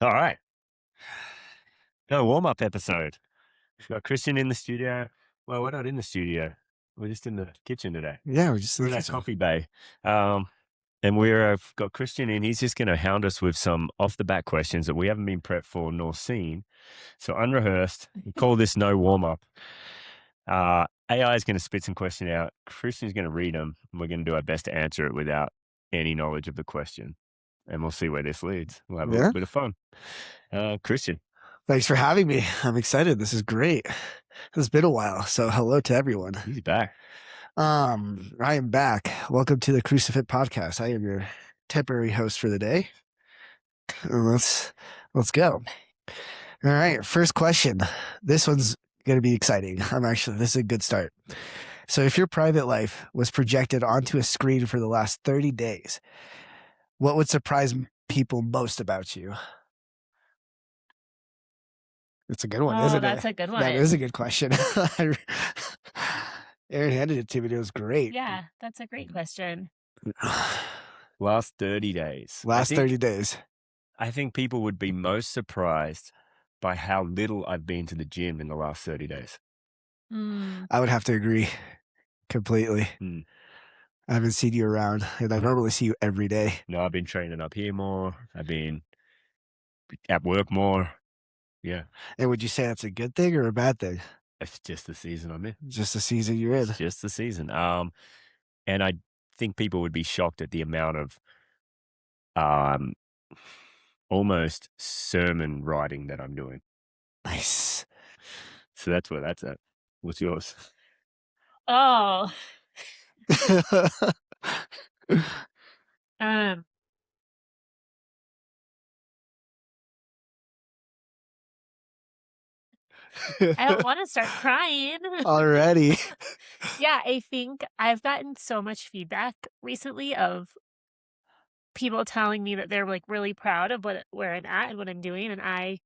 All right. No warm-up episode. We've got Christian in the studio. Well, we're not in the studio. We're just in the kitchen today. Yeah, we're just in We're the in our kitchen. coffee bay. And we've got Christian in. He's just going to hound us with some off-the-bat questions that we haven't been prepped for nor seen. So unrehearsed. We call this no warm-up. AI is going to spit some question out. Christian's going to read them. And we're going to do our best to answer it without any knowledge of the question. And we'll see where this leads. We'll have a little bit of fun. Christian. Thanks for having me. I'm excited. This is great. It's been a while. So hello to everyone. He's back. I am back. Welcome to the Crucifit podcast. I am your temporary host for the day. Let's go. All right. First question. This one's going to be exciting. This is a good start. So if your private life was projected onto a screen for the last 30 days, what would surprise people most about you? It's a good one, isn't it? That's a good one. That is a good question. Aaron handed it to me. It was great. Yeah, that's a great question. Last 30 days. Last 30 days. I think people would be most surprised by how little I've been to the gym in the last 30 days. I would have to agree completely. I haven't seen you around, and I normally see you every day. No, I've been training up here more. I've been at work more. Yeah. And would you say that's a good thing or a bad thing? It's just the season I'm in. Just the season you're in. It's just the season. And I think people would be shocked at the amount of almost sermon writing that I'm doing. Nice. So that's where that's at. What's yours? Oh. I don't want to start crying already. Yeah, I think I've gotten so much feedback recently of people telling me that they're like really proud of where I'm at and what I'm doing, and I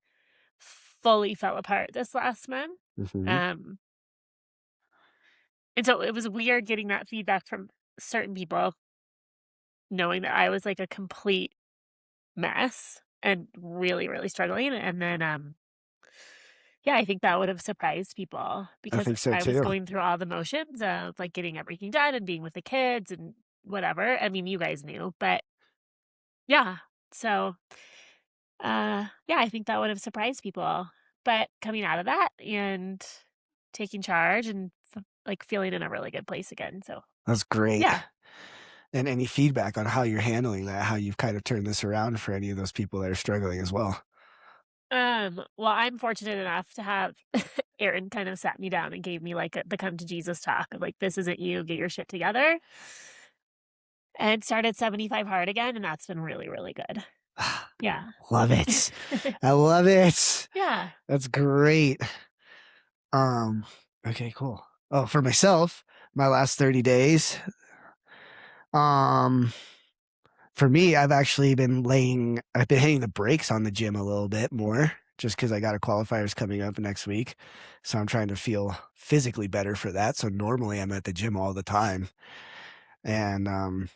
fully fell apart this last month. And so it was weird getting that feedback from certain people, knowing that I was like a complete mess and really, really struggling. And then, yeah, I think that would have surprised people because think so I was too. going through all the motions of like getting everything done and being with the kids and whatever. I mean, you guys knew, but yeah. So, yeah, I think that would have surprised people. But coming out of that and taking charge and like feeling in a really good place again. So That's great. yeah. And any feedback on how you're handling that, how you've kind of turned this around for any of those people that are struggling as well? Well, I'm fortunate enough to have Aaron kind of sat me down and gave me like the come to Jesus talk of like, this isn't you, get your shit together. And started 75 hard again. And that's been really, really good. Yeah. Love it. I love it. Yeah. That's great. Okay, cool. Oh, for myself, my last 30 days. For me, I've been hitting the brakes on the gym a little bit more just because I got a qualifiers coming up next week. So I'm trying to feel physically better for that. So normally I'm at the gym all the time and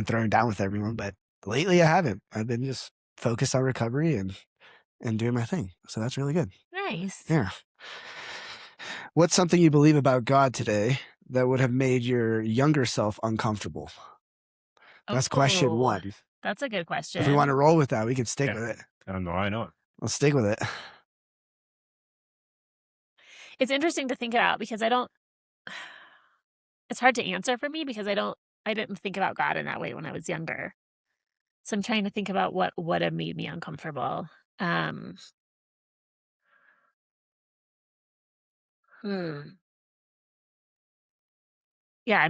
throwing down with everyone. But lately I haven't. I've been just focused on recovery and doing my thing. So that's really good. Nice. Yeah. What's something you believe about God today that would have made your younger self uncomfortable? That's question one. That's a good question. If we want to roll with that, we can stick with it. I know. Let's stick with it. It's interesting to think about because it's hard to answer for me because I didn't think about God in that way when I was younger. So I'm trying to think about what would have made me uncomfortable. Yeah, I'm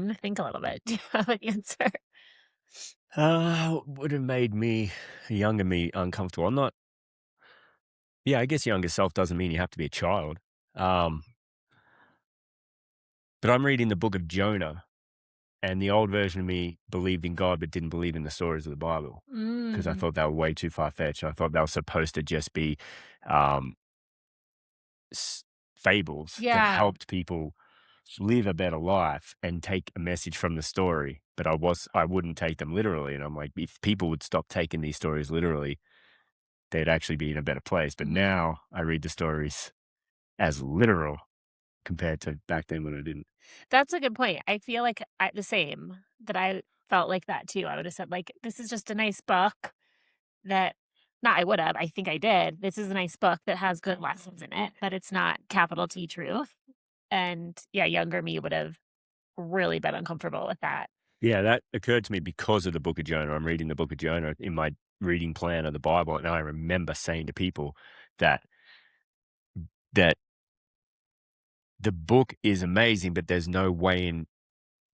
going to think a little bit. Do you have an answer? Would have made younger me uncomfortable. I'm not. Yeah, I guess younger self doesn't mean you have to be a child. But I'm reading the book of Jonah, and the old version of me believed in God but didn't believe in the stories of the Bible because I thought they were way too far-fetched. I thought they were supposed to just be fables that helped people live a better life and take a message from the story. But I wouldn't take them literally. And I'm like, if people would stop taking these stories literally, they'd actually be in a better place. But now I read the stories as literal compared to back then when I didn't. That's a good point. I feel like the same, that I felt like that too. I would have said, like, this is just a nice book that, not I would have, I think I did. This is a nice book that has good lessons in it, but it's not capital T truth. And yeah, younger me would have really been uncomfortable with that. Yeah, that occurred to me because of the book of Jonah. I'm reading the book of Jonah in my reading plan of the Bible, and I remember saying to people that the book is amazing, but there's no way in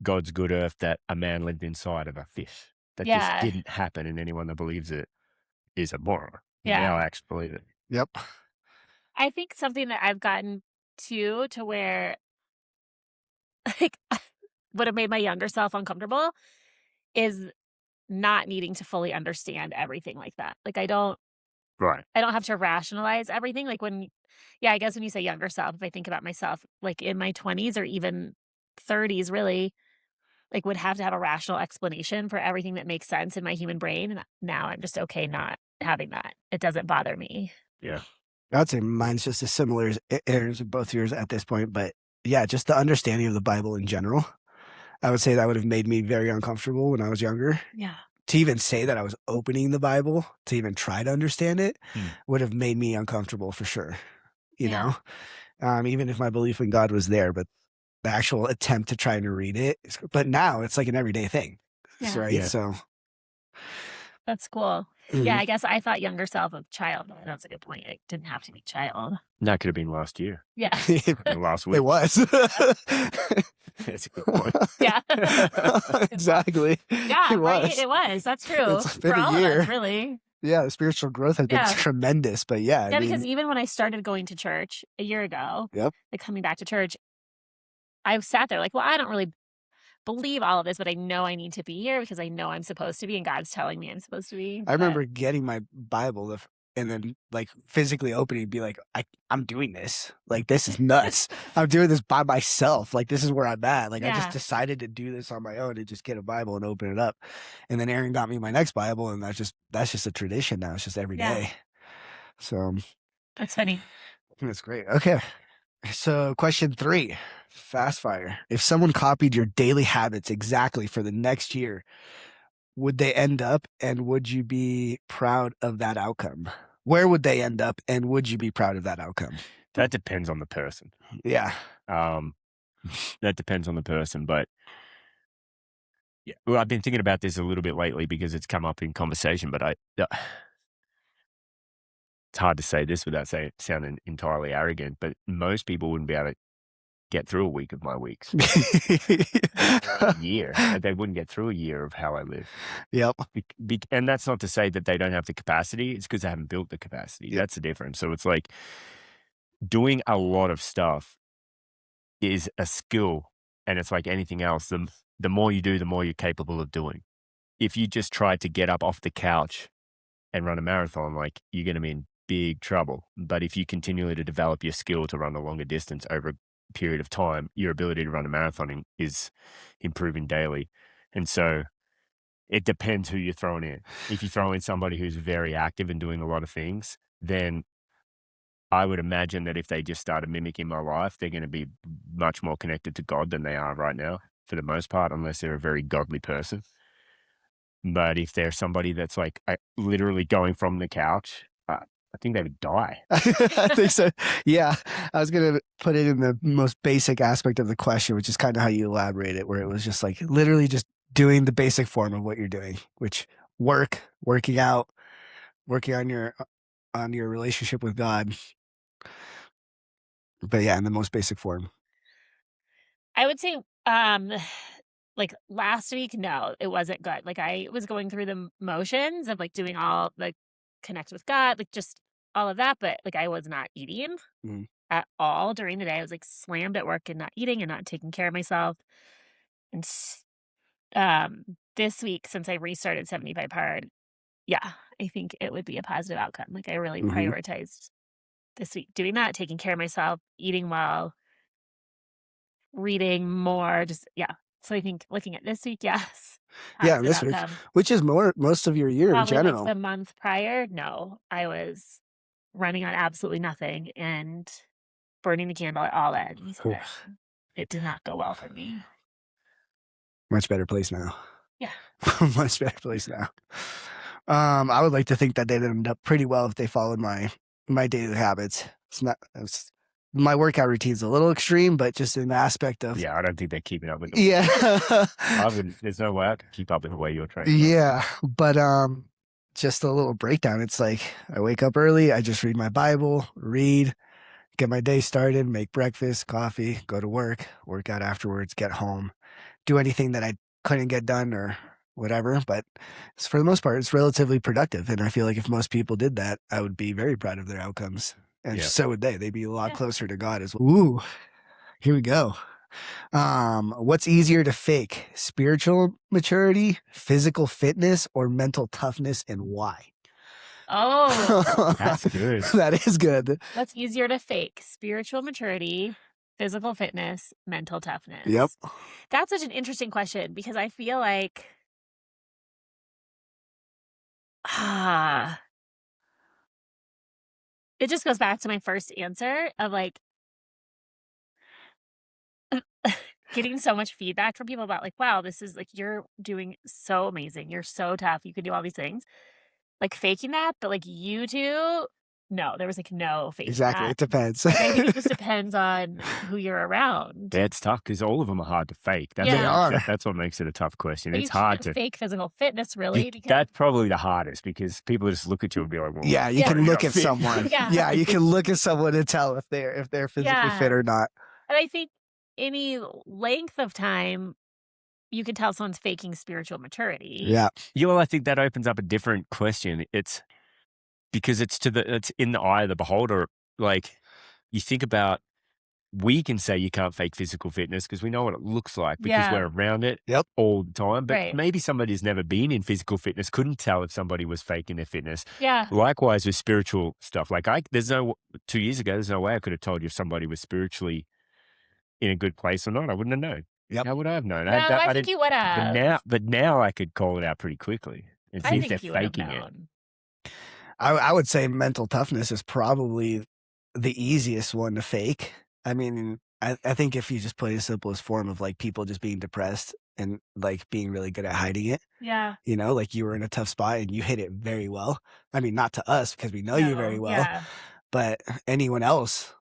God's good earth that a man lived inside of a fish. That just Yeah. didn't happen, and anyone that believes it is a moron. Now Yeah. I actually believe it. Yep. I think something that I've gotten to where like would have made my younger self uncomfortable is not needing to fully understand everything like that. Like I don't Right. have to rationalize everything. Like I guess when you say younger self, if I think about myself, like in my 20s or even 30s, really, like would have to have a rational explanation for everything that makes sense in my human brain. And now I'm just okay not having that. It doesn't bother me. Yeah. I'd say mine's just as similar as both yours at this point. But yeah, just the understanding of the Bible in general. I would say that would have made me very uncomfortable when I was younger. Yeah. To even say that I was opening the Bible to even try to understand it Hmm. would have made me uncomfortable for sure. You Yeah. know, even if my belief in God was there, but the actual attempt to try and read it. But now it's like an everyday thing. Yeah. Right. Yeah. So That's cool. Yeah, I guess I thought younger self of child. That's a good point. It didn't have to be child. That could have been last year. Yeah. Or last week. it was. That's a good point. Yeah. Exactly. Yeah, It right. was. It was. That's true. It's been For a all of year. us, really. Yeah, the spiritual growth has been Yeah. tremendous. But yeah, Yeah, I because mean, even when I started going to church a year ago, yep. like coming back to church, I sat there like, well, I don't really believe all of this, but I know I need to be here because I know I'm supposed to be, and God's telling me I'm supposed to be. I remember getting my Bible and then like physically opening and be like, I'm doing this. Like, this is nuts. I'm doing this by myself. Like, this is where I'm at. Like, I just Yeah. decided to do this on my own and just get a Bible and open it up. And then Aaron got me my next Bible, and that's just a tradition now. It's just every Yeah. day. So That's funny. that's great. Okay. So question 3, fast fire. If someone copied your daily habits exactly for the next year, would they end up, and would you be proud of that outcome? Where would they end up, and would you be proud of that outcome? That depends on the person. Yeah. That depends on the person, but yeah, well, I've been thinking about this a little bit lately because it's come up in conversation, but it's hard to say this without sounding entirely arrogant, but most people wouldn't be able to get through a week of my weeks. A year. They wouldn't get through a year of how I live. Yep. And that's not to say that they don't have the capacity. It's because they haven't built the capacity. Yep. That's the difference. So it's like doing a lot of stuff is a skill, and it's like anything else. The more you do, the more you're capable of doing. If you just try to get up off the couch and run a marathon, like, you're going to be in big trouble. But if you continually to develop your skill to run a longer distance over a period of time, your ability to run a marathon is improving daily. And so it depends who you're throwing in. If you throw in somebody who's very active and doing a lot of things, then I would imagine that if they just started mimicking my life, they're going to be much more connected to God than they are right now, for the most part, unless they're a very godly person. But if they're somebody that's like literally going from the couch, I think they would die. I think so. Yeah. I was going to put it in the most basic aspect of the question, which is kind of how you elaborate it, where it was just like literally just doing the basic form of what you're doing, which working out, working on your relationship with God. But yeah, in the most basic form. I would say, like last week, no, it wasn't good. Like I was going through the motions of like doing all like connect with God, like just all of that, but like I was not eating at all during the day. I was like slammed at work and not eating and not taking care of myself. And this week, since I restarted 75 hard, yeah, I think it would be a positive outcome. Like I really prioritized this week doing that, taking care of myself, eating well, reading more, just yeah. So I think looking at this week, yes. Yeah, positive this week, outcome. which is most of your year in Probably general. like the month prior, no, I was running on absolutely nothing and burning the candle at all ends. Oof. And it did not go well for me. Much better place now. Yeah. Much better place now. I would like to think that they'd end up pretty well if they followed my daily habits. My workout routine's a little extreme, but just in the aspect of Yeah, I don't think they're keeping up with it. yeah. There's no way I could keep up with the way you're training. Yeah, but just a little breakdown. It's like I wake up early, I just read my Bible, read, get my day started, make breakfast, coffee, go to work out afterwards, get home, do anything that I couldn't get done or whatever. But for the most part, it's relatively productive. And I feel like if most people did that, I would be very proud of their outcomes. And Yeah. so would they. They'd be a lot Yeah. closer to God as well. Ooh, here we go. What's easier to fake? Spiritual maturity, physical fitness, or mental toughness, and why? Oh, That's good. That is good. what's easier to fake? Spiritual maturity, physical fitness, mental toughness. Yep. That's such an interesting question because I feel like it just goes back to my first answer of like getting so much feedback from people about like, wow, this is like, you're doing so amazing. You're so tough. You can do all these things. Like faking that, but like you two, no, there was like no faking Exactly. that. It depends. Like, I think it just depends on who you're around. Yeah, it's tough because all of them are hard to fake. That's Yeah. They what are. that's what makes it a tough question. But It's you hard can't to. fake physical fitness, really. Because That's probably the hardest because people just look at you and be like, well, Yeah, you Yeah. can you're look not at fit. someone. Yeah. Yeah, you can look at someone and tell if they're physically Yeah. fit or not. and I think any length of time, you can tell someone's faking spiritual maturity. Yeah. Yeah, well, I think that opens up a different question. It's because it's in the eye of the beholder. Like you think about, we can say you can't fake physical fitness because we know what it looks like because Yeah. we're around it Yep. all the time. But Right. maybe somebody who's never been in physical fitness couldn't tell if somebody was faking their fitness. Yeah. Likewise with spiritual stuff. Like 2 years ago, there's no way I could have told you if somebody was spiritually in a good place or not. I wouldn't have known. Yep. How would I have known? No, I think you would have. But now I could call it out pretty quickly and see I if they're think you would have faking it. known. I would say mental toughness is probably the easiest one to fake. I mean, I think if you just play the simplest form of like people just being depressed and like being really good at hiding it, Yeah. you know, like you were in a tough spot and you hit it very well. I mean, not to us because we know you very No, well, Yeah. but anyone else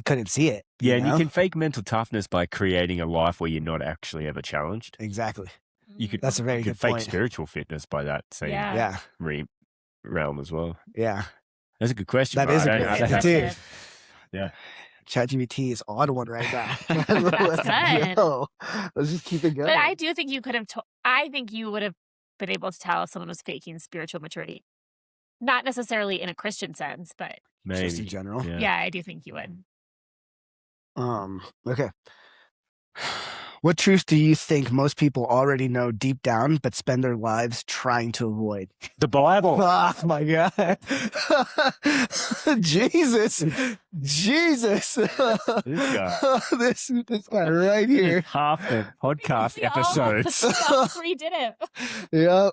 couldn't see it. Yeah, and know? you can fake mental toughness by creating a life where you're not actually ever challenged. Exactly. You could That's a very you could good fake point. spiritual fitness by that same Yeah. Yeah. realm as well. Yeah. That's a good question. That is a Brian. good I- question, I- too. Yeah. ChatGPT is on one right now. That's Let's good. go. Let's just keep it going. But I do think you could have. I think you would have been able to tell if someone was faking spiritual maturity, not necessarily in a Christian sense, but Maybe. Just in general. Yeah. I do think you would. Okay. What truth do you think most people already know deep down, but spend their lives trying to avoid? The Bible. Oh my God. Jesus. This guy. This guy right here. Half the podcast We all- episodes. we all three did it. Yeah.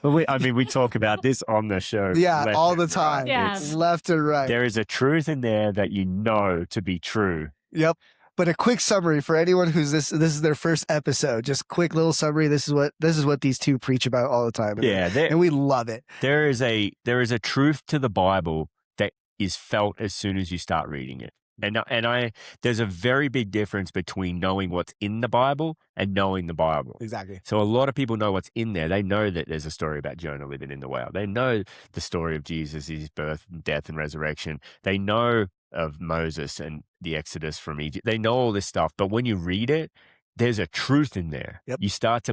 But we talk about this on the show. Yeah, left all and the right. time. Yeah. It's- Left and right. there is a truth in there that you know to be true. Yep. But a quick summary for anyone who's this is their first episode. Just quick little summary. This is what these two preach about all the time. Yeah, And we love it. there is a truth to the Bible that is felt as soon as you start reading it. And there's a very big difference between knowing what's in the Bible and knowing the Bible. Exactly. So a lot of people know what's in there. They know that there's a story about Jonah living in the whale. They know the story of Jesus, his birth, death, and resurrection. They know of Moses and the Exodus from Egypt. They know all this stuff. But when you read it, there's a truth in there. Yep. You start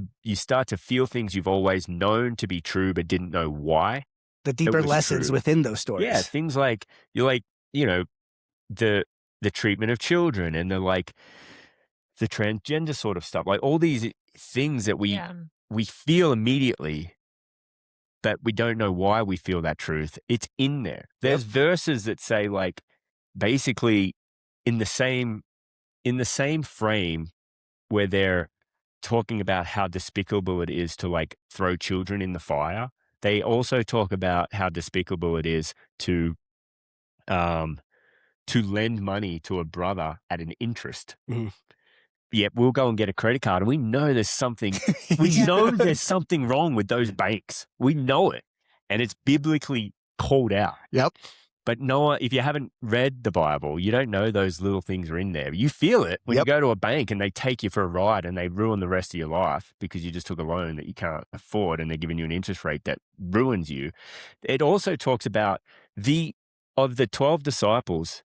to feel things you've always known to be true, but didn't know why. The deeper was lessons true. within those stories. Yeah, things like the treatment of children and the transgender sort of stuff, like all these things that we feel immediately, but we don't know why we feel that truth. It's in there. There's verses that say like basically in the same frame where they're talking about how despicable it is to like throw children in the fire, they also talk about how despicable it is to lend money to a brother at an interest. Mhm. Yet we'll go and get a credit card, and we know there's something. We Yeah. know there's something wrong with those banks. We know it, and it's biblically called out. Yep. But Noah, if you haven't read the Bible, you don't know those little things are in there. You feel it when you go to a bank and they take you for a ride and they ruin the rest of your life because you just took a loan that you can't afford and they're giving you an interest rate that ruins you. It also talks about of the 12 disciples,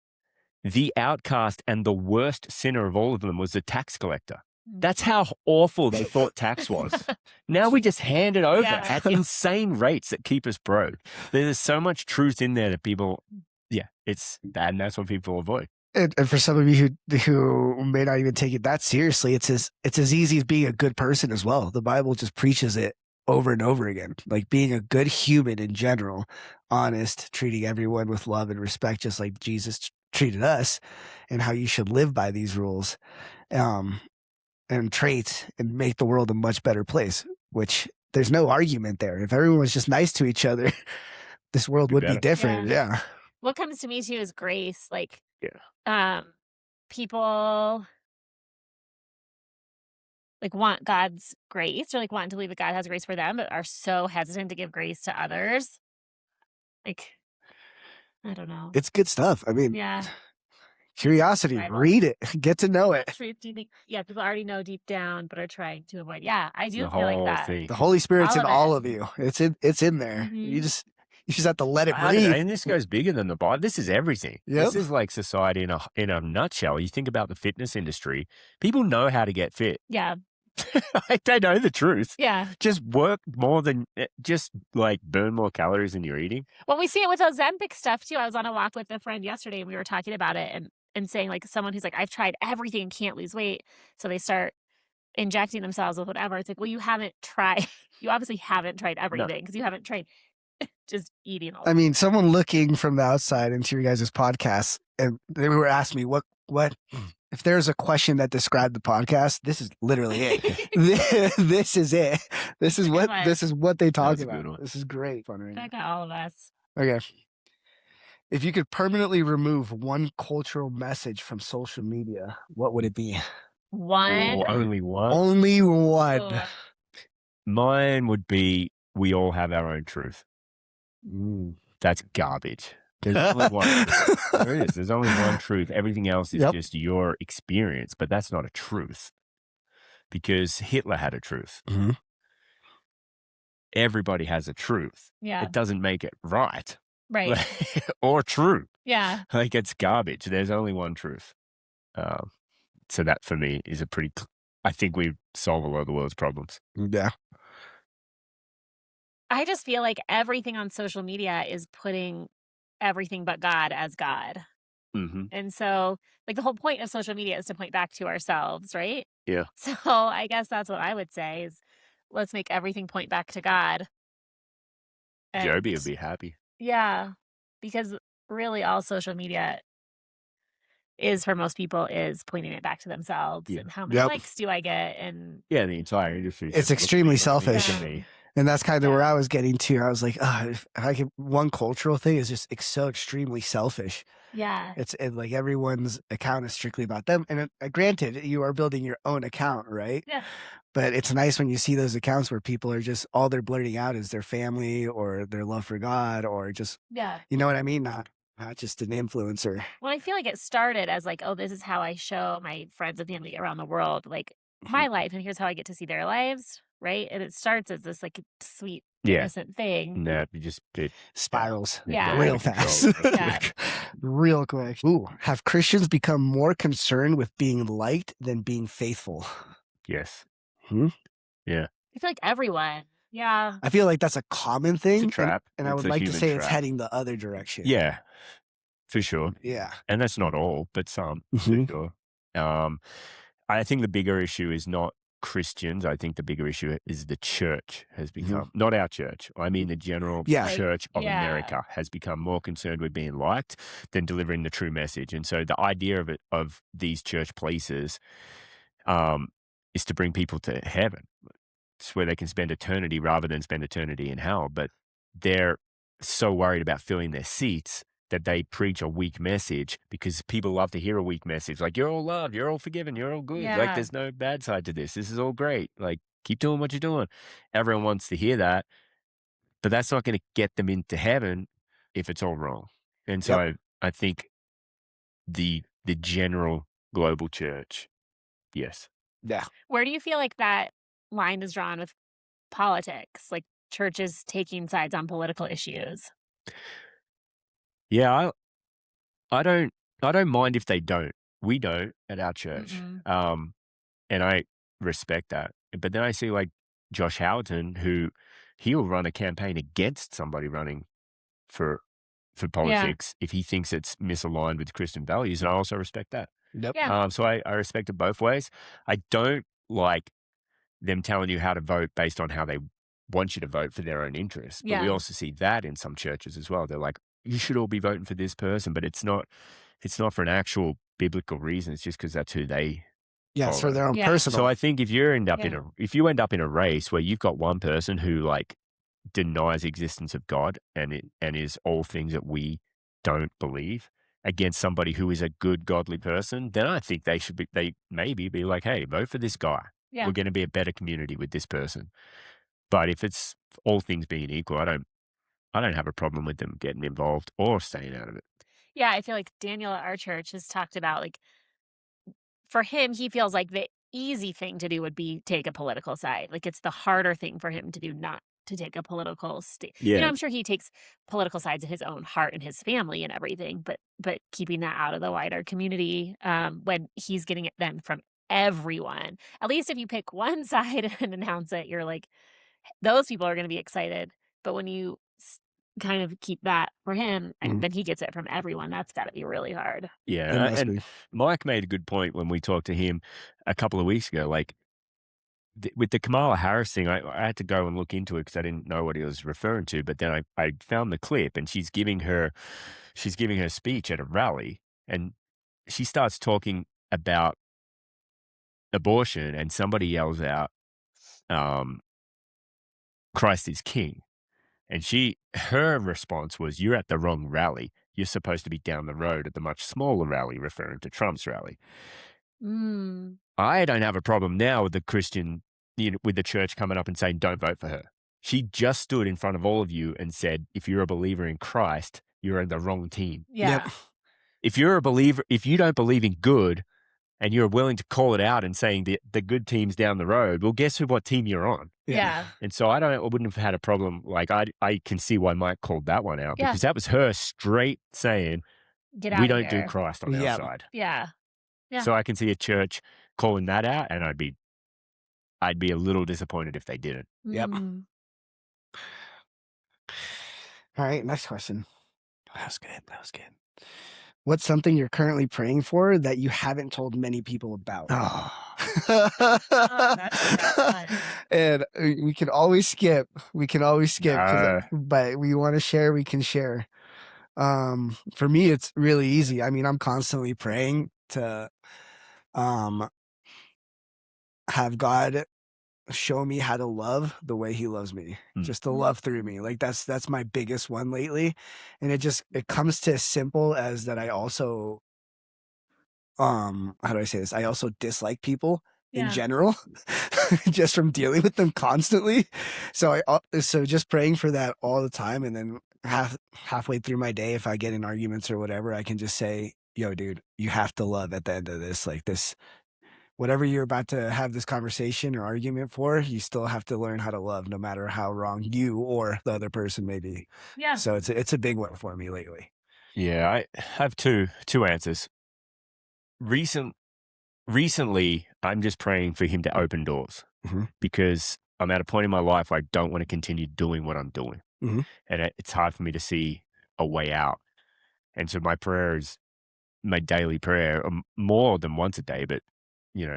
the outcast and the worst sinner of all of them was the tax collector. That's how awful they thought tax was. Now we just hand it over at insane rates that keep us broke. There's so much truth in there that people, it's bad, and that's what people avoid. And for some of you who may not even take it that seriously, it's as easy as being a good person as well. The Bible just preaches it over and over again, like being a good human in general, honest, treating everyone with love and respect, just like Jesus treated us, and how you should live by these rules and traits and make the world a much better place, which there's no argument there. If everyone was just nice to each other, this world would be different. Yeah. What comes to me too is grace. Like, Yeah. People like want God's grace, or like want to believe that God has grace for them, but are so hesitant to give grace to others. Like, I don't know. It's good stuff. I mean, Yeah. curiosity, Bible. read it, get to know it. Truth, do you think, people already know deep down, but are trying to avoid. Yeah, I do The feel like whole that. thing. The Holy Spirit's All in of all it. of you. It's in there. You just have to let it I don't know, breathe. and this goes bigger than the Bible. This is everything. Yep. This is like society in a nutshell. You think about the fitness industry. People know how to get fit. Yeah. Like, they know the truth. Yeah. Just work more than just like burn more calories than you're eating. Well, we see it with Ozempic stuff too. I was on a walk with a friend yesterday and we were talking about it and saying, like, someone who's like, I've tried everything and can't lose weight. So they start injecting themselves with whatever. It's like, well, you haven't tried. You obviously haven't tried everything because you haven't tried just eating all. I mean, someone looking from the outside into your guys' podcast, and they were asking me what if there's a question that described the podcast, this is literally it. This is it. This is what they talk about. This is great fun right now. I got all of us. Okay. If you could permanently remove one cultural message from social media, what would it be? One. Oh, only one? Only one. Ugh. Mine would be, we all have our own truth. That's garbage. There's only one truth. There is. There's only one truth. Everything else is just your experience, but that's not a truth. Because Hitler had a truth. Mm-hmm. Everybody has a truth. Yeah. It doesn't make it right. Right. Or true. Yeah. Like, it's garbage. There's only one truth. So that for me is I think we solve a lot of the world's problems. Yeah. I just feel like everything on social media is putting everything but God as God. Mm-hmm. And so, like, the whole point of social media is to point back to ourselves, right? Yeah. So I guess that's what I would say is, let's make everything point back to God. Joby would be happy. Yeah. Because really all social media is, for most people, is pointing it back to themselves. Yeah. And how many likes do I get? And the entire industry. It's extremely selfish. Yeah. And that's kind of where I was getting to. I was like, if I could, one cultural thing is just so extremely selfish. Yeah. It's like everyone's account is strictly about them. And granted, you are building your own account, right? Yeah. But it's nice when you see those accounts where people are just, all they're blurting out is their family or their love for God or just, you know what I mean? Not just an influencer. Well, I feel like it started as like, oh, this is how I show my friends and family around the world, like, my life, and here's how I get to see their lives, right? And it starts as this like sweet, innocent thing. No, it spirals real fast. Real quick. Ooh, have Christians become more concerned with being liked than being faithful? Yes. Yeah. I feel like everyone. Yeah. I feel like that's a common thing. It's a trap. And I would like to say it's heading the other direction. Yeah, for sure. Yeah. And that's not all, but some, for sure. I think the bigger issue is not Christians. I think the bigger issue is the church has become, not our church. I mean, the general church of America has become more concerned with being liked than delivering the true message. And so the idea of these church places, is to bring people to heaven. It's where they can spend eternity rather than spend eternity in hell. But they're so worried about filling their seats that they preach a weak message, because people love to hear a weak message. Like, you're all loved, you're all forgiven, you're all good. Like, Yeah. there's no bad side to this. This is all great. Like, keep doing what you're doing. Everyone wants to hear that, but that's not going to get them into heaven if it's all wrong. And so I think the general global church, yes. Yeah. Where do you feel like that line is drawn with politics, like churches taking sides on political issues? Yeah, I don't mind if they don't. We don't at our church. Mm-mm. And I respect that. But then I see like Josh Howerton, who he'll run a campaign against somebody running for politics if he thinks it's misaligned with Christian values, and I also respect that. Yep. Yeah. So I respect it both ways. I don't like them telling you how to vote based on how they want you to vote for their own interests. But we Yeah. also see that in some churches as well. They're like, you should all be voting for this person, but it's not for an actual biblical reason. It's just because that's who they Yeah, it's for follow. their own Yeah. personal. So I think if you end up Yeah. in a race where you've got one person who like denies the existence of God and is all things that we don't believe against somebody who is a good godly person, then I think they maybe be like, hey, vote for this guy. Yeah. We're going to be a better community with this person. But if it's all things being equal, I don't have a problem with them getting involved or staying out of it. Yeah, I feel like Daniel at our church has talked about, like, for him, he feels like the easy thing to do would be take a political side. Like, it's the harder thing for him to do not to take a political Yeah. I'm sure he takes political sides in his own heart and his family and everything, but keeping that out of the wider community, when he's getting it then from everyone. At least if you pick one side and announce it, you're like, those people are gonna be excited. But when you kind of keep that for him, and then he gets it from everyone, that's gotta be really hard. Yeah. It must And be. Mike made a good point when we talked to him a couple of weeks ago. Like, with the Kamala Harris thing, I had to go and look into it because I didn't know what he was referring to. But then I found the clip, and she's giving her speech at a rally, and she starts talking about abortion, and somebody yells out, "Christ is King," and her response was, "You're at the wrong rally. You're supposed to be down the road at the much smaller rally," referring to Trump's rally. Mm. I don't have a problem now with the Christian, with the church coming up and saying, don't vote for her. She just stood in front of all of you and said, if you're a believer in Christ, you're in the wrong team. Yeah. If you're a believer, if you don't believe in good and you're willing to call it out and saying the good team's down the road, well, guess what team you're on? Yeah. And so I wouldn't have had a problem. Like, I can see why Mike called that one out, Yeah. because that was her straight saying, Get out we of don't do here. Christ on our side. Yeah. Yeah. So I can see a church calling that out, and I'd be a little disappointed if they didn't. Yep. Mm. All right, next question. That was good. What's something you're currently praying for that you haven't told many people about? That's a tough one. And we can always skip. No. But we want to share, we can share. For me, it's really easy. I mean, I'm constantly praying to have God show me how to love the way he loves me, just to love through me. Like that's my biggest one lately. And it comes to as simple as that. I also, how do I say this? I also dislike people in general, just from dealing with them constantly. So so just praying for that all the time. And then halfway through my day, if I get in arguments or whatever, I can just say, yo, dude, you have to love at the end of this. Like this, whatever you're about to have this conversation or argument for, you still have to learn how to love, no matter how wrong you or the other person may be. Yeah. So it's a big one for me lately. Yeah, I have two answers. Recently, I'm just praying for him to open doors, because I'm at a point in my life where I don't want to continue doing what I'm doing. And it's hard for me to see a way out. And so my prayer is, my daily prayer, more than once a day, but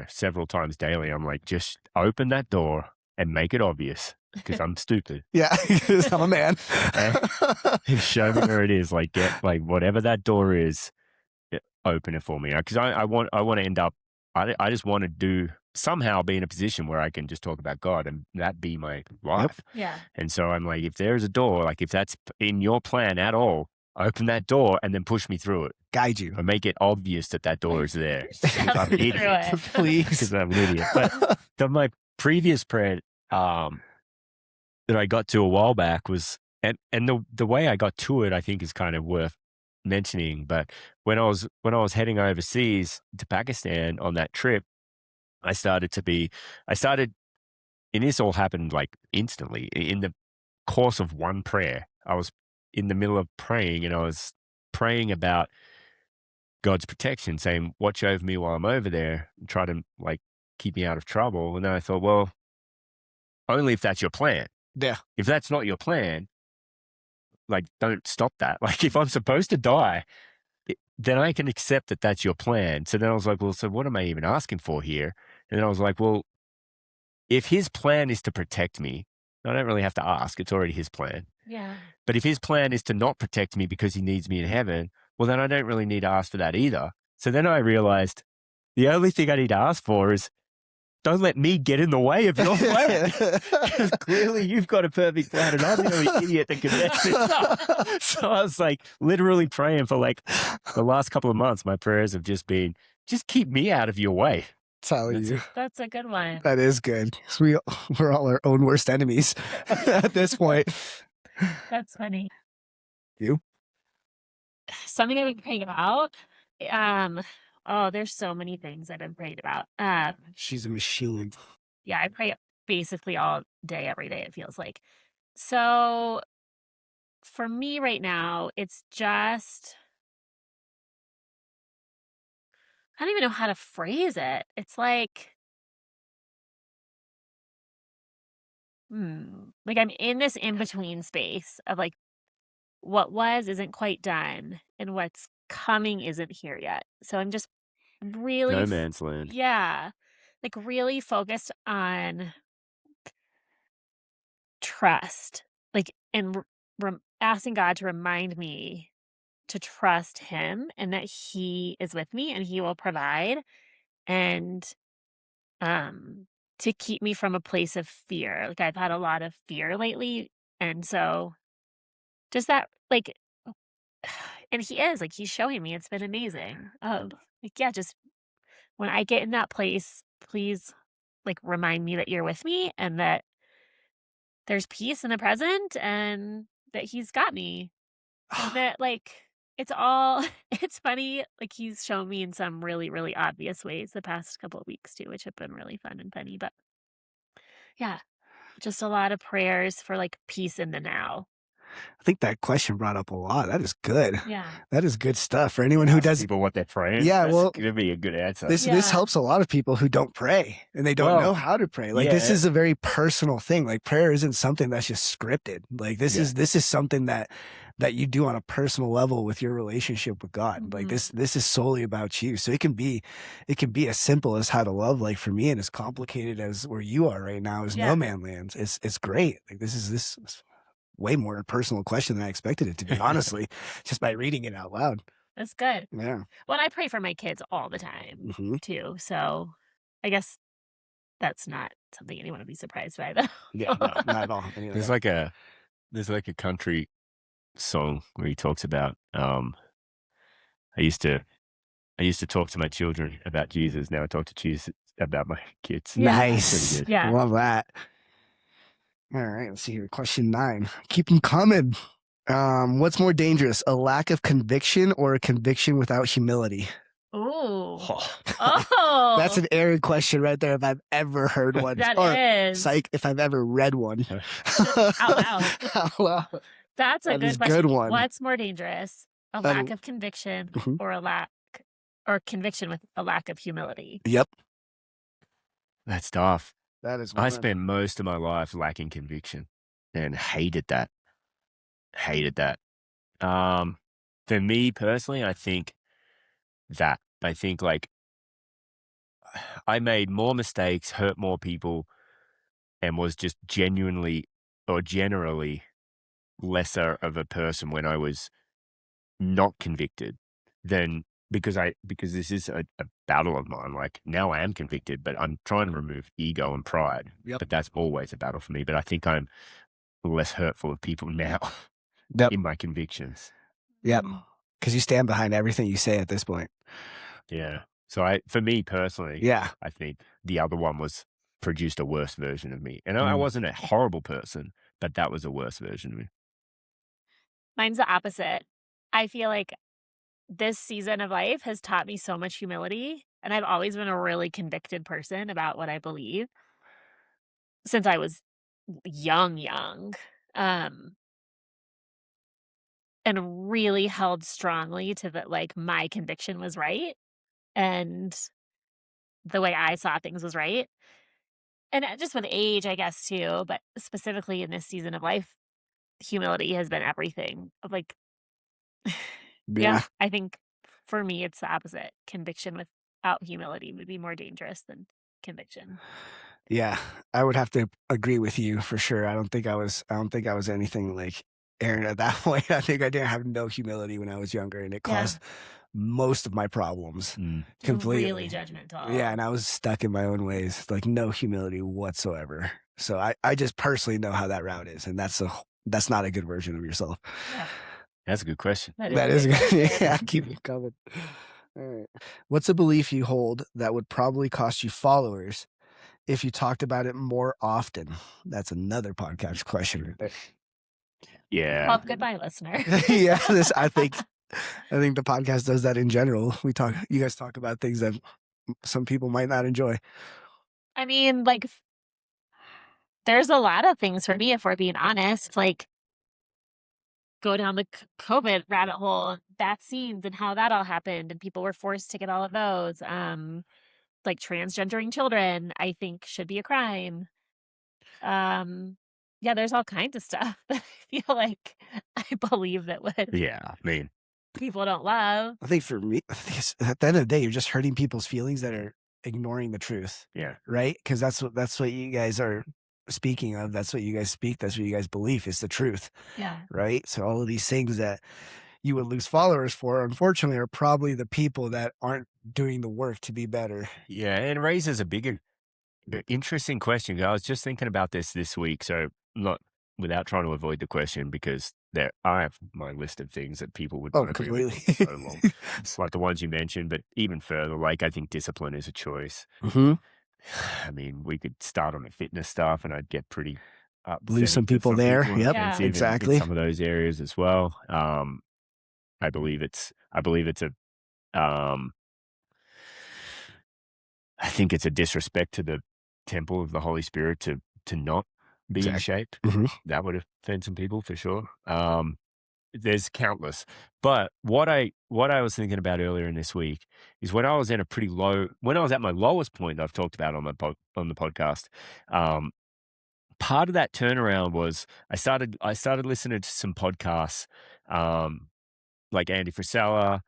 several times daily, I'm like, just open that door and make it obvious, because I'm stupid. Yeah, because I'm a man. Show me where it is. Like, get whatever that door is, open it for me. Because I want to end up. I just want to do somehow be in a position where I can just talk about God and that be my life. Yeah. And so I'm like, if there's a door, like if that's in your plan at all, open that door and then push me through it. Guide you. Or make it obvious that that door is there. Shove I'm an me through idiot. it. Please. Because I'm an idiot. But my previous prayer that I got to a while back was, and the way I got to it, I think is kind of worth mentioning. But when I was heading overseas to Pakistan on that trip, I started, and this all happened like instantly in the course of one prayer. I was in the middle of praying and I was praying about God's protection, saying, watch over me while I'm over there and try to like keep me out of trouble. And then I thought, well, only if that's your plan. Yeah. If that's not your plan, like, don't stop that. Like, if I'm supposed to die, then I can accept that that's your plan. So then I was like, well, so what am I even asking for here? And then I was like, well, if his plan is to protect me, I don't really have to ask. It's already his plan. Yeah. But if his plan is to not protect me because he needs me in heaven, well, then I don't really need to ask for that either. So then I realized the only thing I need to ask for is don't let me get in the way of your plan. Because clearly you've got a perfect plan and I'm the only idiot that can mess this up. So I was like literally praying for like the last couple of months. My prayers have just been, just keep me out of your way. Telling you. That's a good one. That is good. We're all our own worst enemies at this point. That's funny. You? Something I've been praying about. Oh, there's so many things I've been praying about. She's a machine. Yeah, I pray basically all day, every day, it feels like. So for me right now, it's just, I don't even know how to phrase it. It's like, like I'm in this in-between space of like what was isn't quite done and what's coming isn't here yet. So I'm just really, No man's land. yeah, like really focused on trust, like, and asking God to remind me to trust him and that he is with me and he will provide, and to keep me from a place of fear. Like I've had a lot of fear lately, and so just that, like, and he is like, he's showing me, it's been amazing. Like, yeah, just when I get in that place, please, like, remind me that you're with me and that there's peace in the present and that he's got me. And that, like, it's all, it's funny. Like, he's shown me in some really, really obvious ways the past couple of weeks too, which have been really fun and funny. But yeah, just a lot of prayers for like peace in the now. I think that question brought up a lot. That is good. Yeah. That is good stuff for anyone who Ask does. people what they're praying. Yeah, That's well, gonna be a good answer. This Yeah. helps a lot of people who don't pray and they don't know how to pray. Like this yeah. is a very personal thing. Like prayer isn't something that's just scripted. Like this is something that you do on a personal level with your relationship with God. Like this is solely about you. So it can be as simple as how to love. Like for me, and as complicated as where you are right now is no man lands. It's great. Like this is way more personal question than I expected it to be, honestly, just by reading it out loud. That's good. Yeah. Well, I pray for my kids all the time too. So I guess that's not something anyone would be surprised by, though. Yeah, no, not at all. There's like a country song where he talks about I used to talk to my children about Jesus. Now I talk to Jesus about my kids. Yeah. Nice. Pretty good. Yeah. Love that. All right, let's see here. Question 9. Keep them coming. What's more dangerous, a lack of conviction or a conviction without humility? Ooh. Oh. Oh. That's an Aaron question right there if I've ever heard one. That or, is. Psych, if I've ever read one. Out loud. Out loud. That's a That good is question. good one. What's more dangerous, a lack of conviction or conviction with a lack of humility? Yep. That's tough. That is I spent most of my life lacking conviction and hated that. For me personally, I think like I made more mistakes, hurt more people, and was just genuinely or generally lesser of a person when I was not convicted than because this is a battle of mine. Like now I am convicted, but I'm trying to remove ego and pride. Yep. But that's always a battle for me. But I think I'm less hurtful of people now Yep. in my convictions. Yep. Mm. Because you stand behind everything you say at this point. Yeah. So for me personally, Yeah. I think the other one produced a worse version of me. And I wasn't a horrible person, but that was a worse version of me. Mine's the opposite. I feel like this season of life has taught me so much humility, and I've always been a really convicted person about what I believe since I was young, and really held strongly to that, like, my conviction was right and the way I saw things was right. And just with age, I guess, too, but specifically in this season of life, humility has been everything. Of like, yeah, I think for me, it's the opposite. Conviction without humility would be more dangerous than conviction. Yeah, I would have to agree with you for sure. I don't think I was anything like Aaron at that point. I think I didn't have no humility when I was younger, and it caused most of my problems completely. Really judgmental. Yeah, and I was stuck in my own ways, like no humility whatsoever. So I just personally know how that route is, and that's not a good version of yourself. Yeah. That's a good question. That is good. Yeah, keep it coming. All right. What's a belief you hold that would probably cost you followers if you talked about it more often? That's another podcast question right there. Yeah. Well, goodbye, listener. Yeah, I think the podcast does that in general. You guys talk about things that some people might not enjoy. I mean, like, there's a lot of things for me, if we're being honest, like go down the COVID rabbit hole, vaccines and how that all happened, and people were forced to get all of those. Like transgendering children, I think should be a crime. Yeah, there's all kinds of stuff that I feel like I believe that would Yeah. I mean, people don't love. I think for me, at the end of the day, you're just hurting people's feelings that are ignoring the truth. Yeah. Right? Because that's what you guys are speaking of. That's what you guys speak. That's what you guys believe is the truth. Yeah. Right? So all of these things that you would lose followers for, unfortunately, are probably the people that aren't doing the work to be better. Yeah. And it raises a bigger, interesting question. I was just thinking about this week. So not without trying to avoid the question, because I have my list of things that people would want to agree with completely. so long. It's like the ones you mentioned, but even further, like I think discipline is a choice. I mean, we could start on the fitness stuff and I'd get pretty Lose some people there. Yep, Yeah. exactly. in some of those areas as well. I believe it's I think it's a disrespect to the temple of the Holy Spirit to not be in shape. That would offend some people for sure. There's countless. But what I was thinking about earlier in this week is when I was at my lowest point that I've talked about on the podcast, part of that turnaround was I started listening to some podcasts, like Andy Frisella.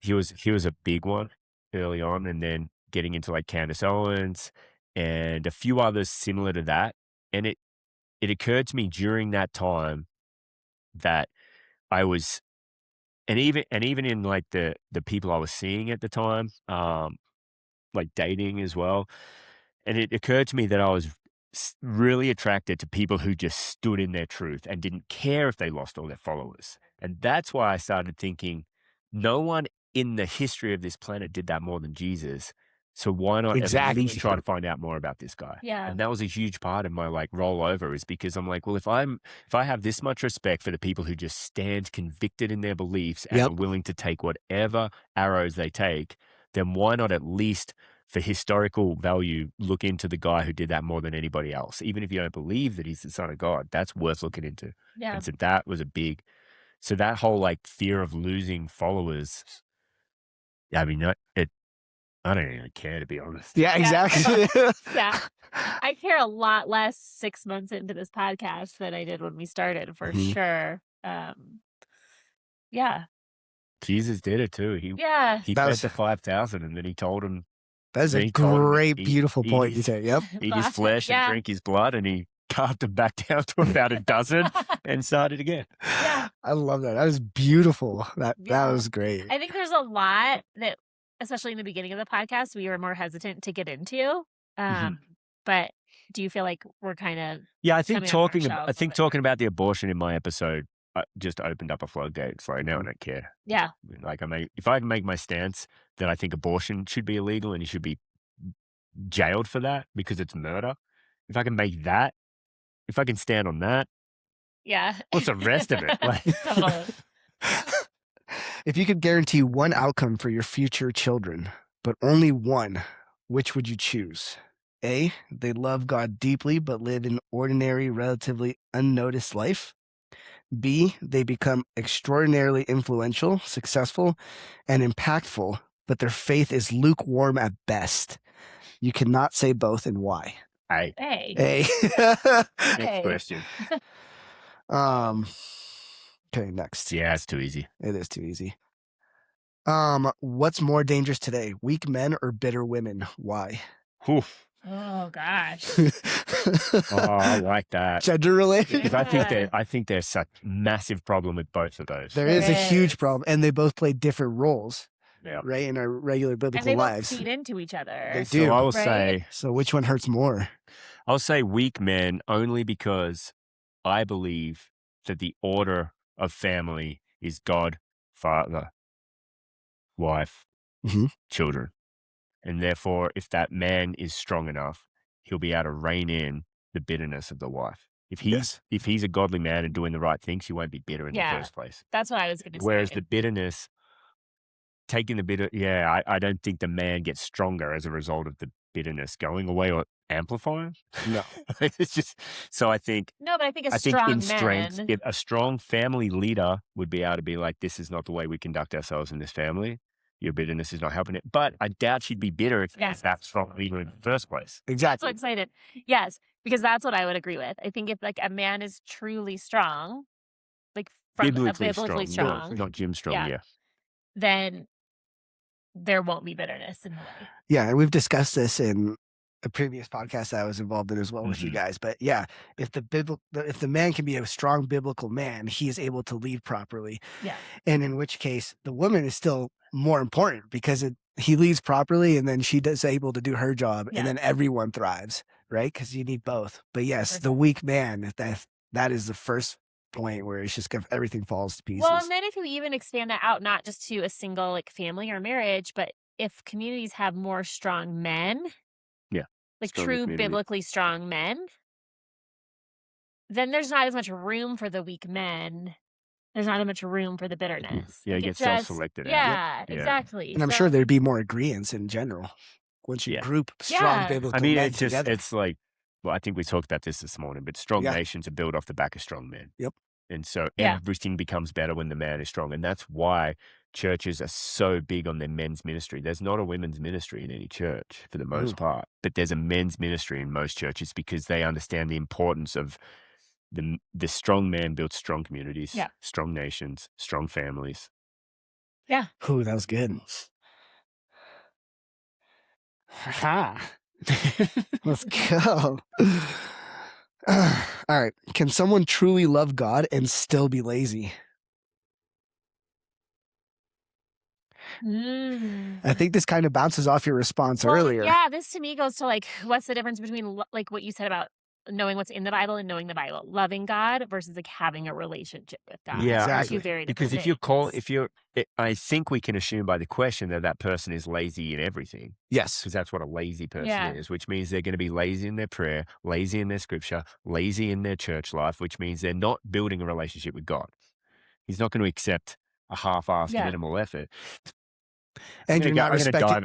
He was a big one early on, and then getting into like Candace Owens and a few others similar to that. And it occurred to me during that time that I was, and even in like the people I was seeing at the time, like dating as well. And it occurred to me that I was really attracted to people who just stood in their truth and didn't care if they lost all their followers. And that's why I started thinking, no one in the history of this planet did that more than Jesus. So why not at least try to find out more about this guy? Yeah. And that was a huge part of my like rollover, is because I'm like, well, if I have this much respect for the people who just stand convicted in their beliefs and are willing to take whatever arrows they take, then why not at least for historical value look into the guy who did that more than anybody else? Even if you don't believe that he's the Son of God, that's worth looking into. Yeah. And so that was so that whole like fear of losing followers, I mean, I don't even care, to be honest. Yeah, exactly. Yeah. I care a lot less 6 months into this podcast than I did when we started, for sure. Yeah. Jesus did it too. He fed the 5,000, and then he told him. That is a he told him great, beautiful point you say. Yep. Eat his flesh and drink his blood, and he carved them back down to about a dozen and started again. Yeah. I love that. That was beautiful. That Yeah. was great. I think there's a lot that, especially in the beginning of the podcast, we were more hesitant to get into. But do you feel like we're kind of Yeah, I think coming off our talking shell about, a I little think bit talking about the abortion in my episode just opened up a floodgate. It's like now I don't care. Yeah. Like if I make my stance that I think abortion should be illegal and you should be jailed for that because it's murder. If I can make that, if I can stand on that, Yeah. what's the rest of it? Like, Totally. If you could guarantee one outcome for your future children, but only one, which would you choose? A, they love God deeply but live an ordinary, relatively unnoticed life. B, they become extraordinarily influential, successful, and impactful, but their faith is lukewarm at best. You cannot say both, and why? hey, Hey. next question. Okay, next. Yeah, it's too easy. It is too easy. What's more dangerous today, weak men or bitter women? Why? Oof. Oh gosh. Oh, I like that. Gender related? Because I think there's such massive problem with both of those. There is a huge problem, and they both play different roles, Yeah. right, in our regular And biblical they both lives. feed into each other. They So do. I will right? say, So which one hurts more? I'll say weak men only because I believe that the order of family is God, father, wife, Mhm. children. And therefore, if that man is strong enough, he'll be able to rein in the bitterness of the wife. If he's a godly man and doing the right things, he won't be bitter in the first place. That's what I was going to say. Whereas the bitterness, taking the bitter, I don't think the man gets stronger as a result of the bitterness going away or amplifying. No. It's just, so I think, No, but I think I think in strength, man. if a strong family leader would be able to be like, this is not the way we conduct ourselves in this family. Your bitterness is not helping it. But I doubt she'd be bitter if that strong leader in the first place. Exactly. So excited. Yes, because that's what I would agree with. I think if like a man is truly strong, like from biblically strong, not Jim strong, yeah. then there won't be bitterness in the way. Yeah, and we've discussed this in a previous podcast that I was involved in as well with you guys. But yeah, if the man can be a strong biblical man, he is able to lead properly. Yeah. And in which case, the woman is still more important because he leads properly, and then she is able to do her job, and then everyone thrives, right? Because you need both. But yes, the weak man, that is the first point where it's just everything falls to pieces. Well, and then if you even expand that out, not just to a single like family or marriage, but if communities have more strong men, like true biblically strong men, then there's not as much room for the weak men. There's not as much room for the bitterness. Yeah, you get self-selected out. Yeah, exactly. And I'm sure there'd be more agreements in general once you group strong biblical men together. It's like, well, I think we talked about this morning, but strong nations are built off the back of strong men. Yep. And so everything becomes better when the man is strong. And that's why churches are so big on their men's ministry. There's not a women's ministry in any church for the most part, but there's a men's ministry in most churches because they understand the importance of the strong man builds strong communities, strong nations, strong families. Yeah. Ooh, that was good. Let's go. All right. Can someone truly love God and still be lazy? I think this kind of bounces off your response earlier. Yeah, this to me goes to like, what's the difference between like what you said about knowing what's in the Bible and knowing the Bible, loving God versus like having a relationship with God. Yeah, exactly. Two very because I think we can assume by the question that person is lazy in everything. Yes. Because that's what a lazy person is, which means they're going to be lazy in their prayer, lazy in their scripture, lazy in their church life, which means they're not building a relationship with God. He's not going to accept a half-assed minimal effort. And I'm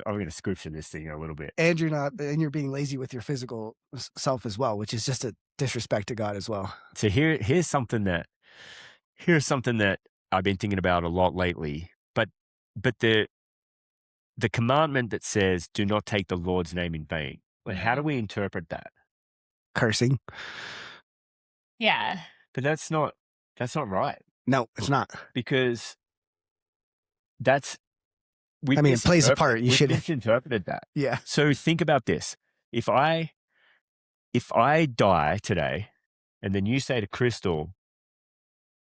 going to scripture this thing a little bit. And you're being lazy with your physical self as well, which is just a disrespect to God as well. So here's something that I've been thinking about a lot lately. But the commandment that says, "Do not take the Lord's name in vain." Like, how do we interpret that? Cursing. Yeah. But that's not right. No, it's not. Because it plays a part. You should misinterpreted that. Yeah. So think about this. If I die today and then you say to Crystal,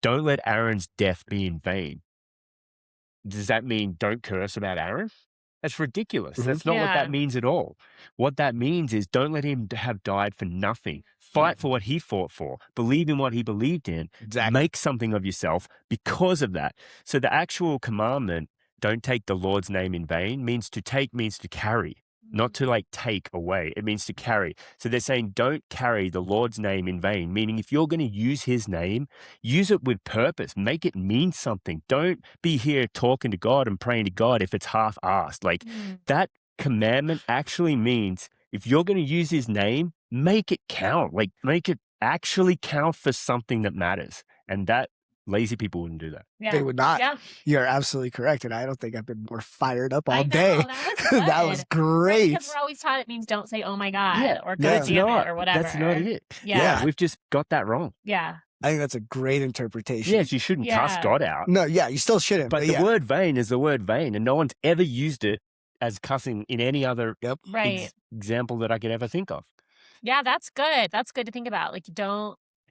don't let Aaron's death be in vain. Does that mean don't curse about Aaron? That's ridiculous. That's not what that means at all. What that means is don't let him have died for nothing. Fight for what he fought for. Believe in what he believed in. Exactly. Make something of yourself because of that. So the actual commandment, don't take the Lord's name in vain, means to carry, not to like take away. It means to carry. So they're saying don't carry the Lord's name in vain, meaning if you're going to use his name, use it with purpose. Make it mean something. Don't be here talking to God and praying to God if it's half-assed. Like that commandment actually means if you're going to use his name, make it count. Like make it actually count for something that matters. And that lazy people wouldn't do that. Yeah. They would not. Yeah. You're absolutely correct. And I don't think I've been more fired up all I know, day. that was good. That was great. Because we're always taught it means don't say, oh my God, Yeah, or no, God it's damn not. it, or whatever. That's not it. Yeah. We've just got that wrong. Yeah. I think that's a great interpretation. Yes, you shouldn't cuss Yeah. God out. No, yeah, you still shouldn't. But the word vain is the word vain, and no one's ever used it as cussing in any other Right. example that I could ever think of. Yeah, that's good. That's good to think about. Like,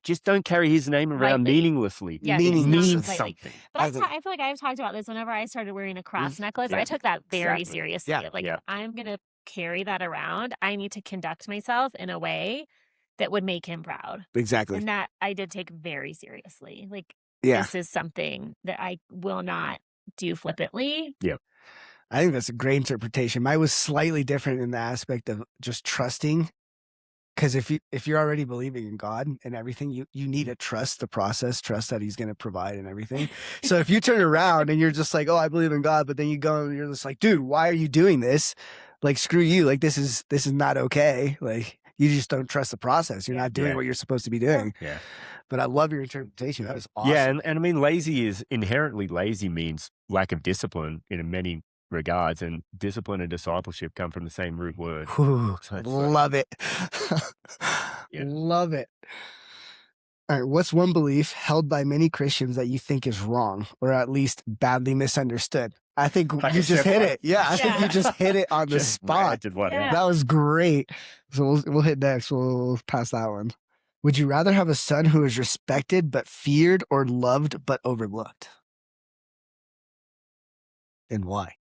Just don't carry his name around Lightly. meaninglessly. Yeah, it meaninglessly. means Lightly. something. But I I think- feel like I've talked about this whenever I started wearing a cross necklace. Yeah. I took that very Exactly. seriously. Yeah. Like, Yeah. if I'm going to carry that around, I need to conduct myself in a way that would make him proud. Exactly. And that I did take very seriously. Like, Yeah. this is something that I will not do flippantly. I think that's a great interpretation. Mine was slightly different in the aspect of just trusting. Because if you're already believing in God and everything, you need to trust the process, trust that he's going to provide and everything. So if you turn around and you're just like, oh, I believe in God, but then you go and you're just like, dude, why are you doing this? Like, screw you. Like, this is not okay. Like, you just don't trust the process. You're not doing what you're supposed to be doing. Yeah. But I love your interpretation. That was awesome. Yeah, and I mean, inherently lazy means lack of discipline in many regards, and discipline and discipleship come from the same root word. Whew, So it's love it. Yeah. Love it. All right. What's one belief held by many Christians that you think is wrong or at least badly misunderstood? I think Like you a just hit simple- it. Yeah. I think you just hit it on the Just spot. ranted one Yeah. out. That was great. So we'll hit next. We'll pass that one. Would you rather have a son who is respected but feared or loved but overlooked? And why?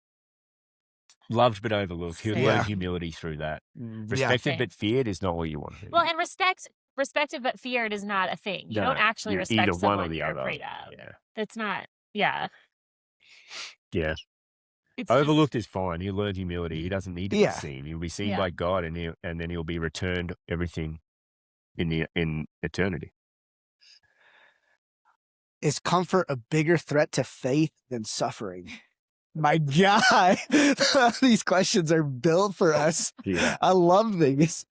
Loved but overlooked. He'll Same. learn Yeah. humility through that. Yeah. Respected Same. but feared is not what you want to do. Well, and respected but feared is not a thing. You No, don't actually you're respect either someone one or the you're other. afraid of. Yeah. That's not, yeah. Yeah. It's just- Overlooked is fine. He'll learn humility. He doesn't need to Yeah. be seen. He'll be seen Yeah. by God, and then he'll be returned everything in eternity. Is comfort a bigger threat to faith than suffering? My God, these questions are built for us. Yeah. I love these.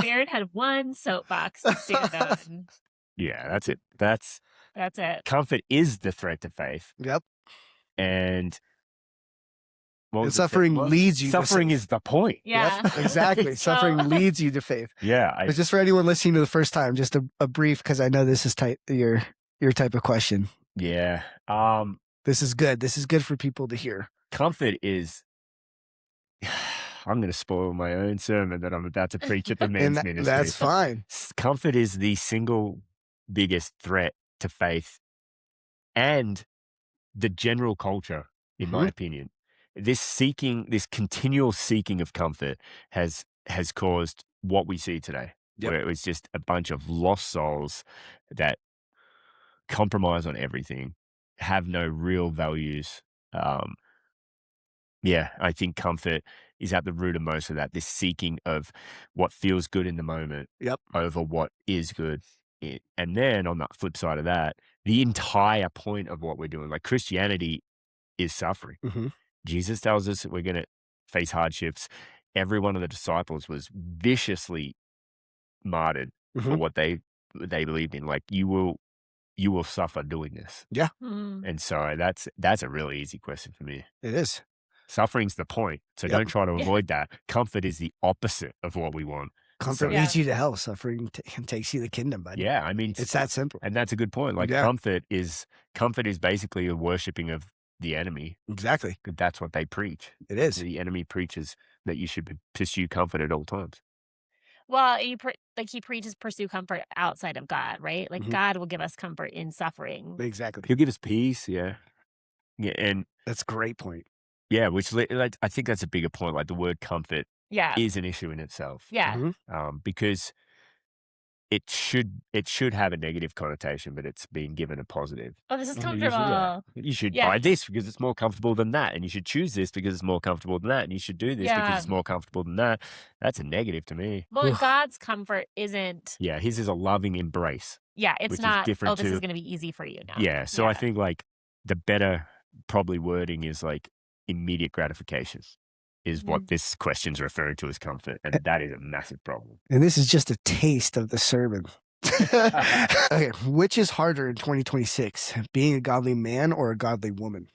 Baird had one soapbox to stand on. Yeah, that's it. That's it. comfort is the threat to faith, Yep. and what And was the threat? suffering What? leads you. Suffering to is the point. Yeah. Yep, exactly. So- Suffering leads you to faith. Yeah, But just for anyone listening to the first time, just a brief, because I know this is your type of question. yeah. This is good. This is good for people to hear. Comfort is. I'm going to spoil my own sermon that I'm about to preach at the men's ministry. That's fine. Comfort is the single biggest threat to faith and the general culture, in my opinion. This continual seeking of comfort has caused what we see today, where it was just a bunch of lost souls that compromise on everything, have no real values. I think comfort is at the root of most of that, this seeking of what feels good in the moment over what is good. And then on the flip side of that, the entire point of what we're doing, like Christianity is suffering. Mm-hmm. Jesus tells us that we're going to face hardships. Every one of the disciples was viciously martyred for what they believed in. Like you will suffer doing this. Yeah. Mm. And so that's a really easy question for me. It is. Suffering's the point. So don't try to avoid that. Comfort is the opposite of what we want. Comfort Yeah. leads you to hell. Suffering takes you to the kingdom, bud. Yeah. I mean, It's that simple. and that's a good point. Like Yeah. comfort is basically a worshiping of the enemy. Exactly. That's what they preach. It is. The enemy preaches that you should pursue comfort at all times. Well, like he preaches pursue comfort outside of God, right? Like Mhm. God will give us comfort in suffering. Exactly. He'll give us peace. Yeah. Yeah. And That's a great point. yeah, like, I think that's a bigger point. Like the word comfort Yeah. is an issue in itself. Yeah. Mhm. Because it should have a negative connotation, but it's being given a positive. Oh, this is And usually, yeah, comfortable. you should Yeah. buy this because it's more comfortable than that, and you should choose this because it's more comfortable than that, and you should do this because Yeah. it's more comfortable than that. That's a negative to me. Well, Ugh. God's comfort isn't. Yeah, his is a loving embrace, Yeah, it's which is not. different Oh, this is to going to be easy for you now. yeah. So I think like the better probably wording is like immediate gratification is what this question's referring to as comfort, and that is a massive problem. And this is just a taste of the sermon. Okay, which is harder in 2026, being a godly man or a godly woman?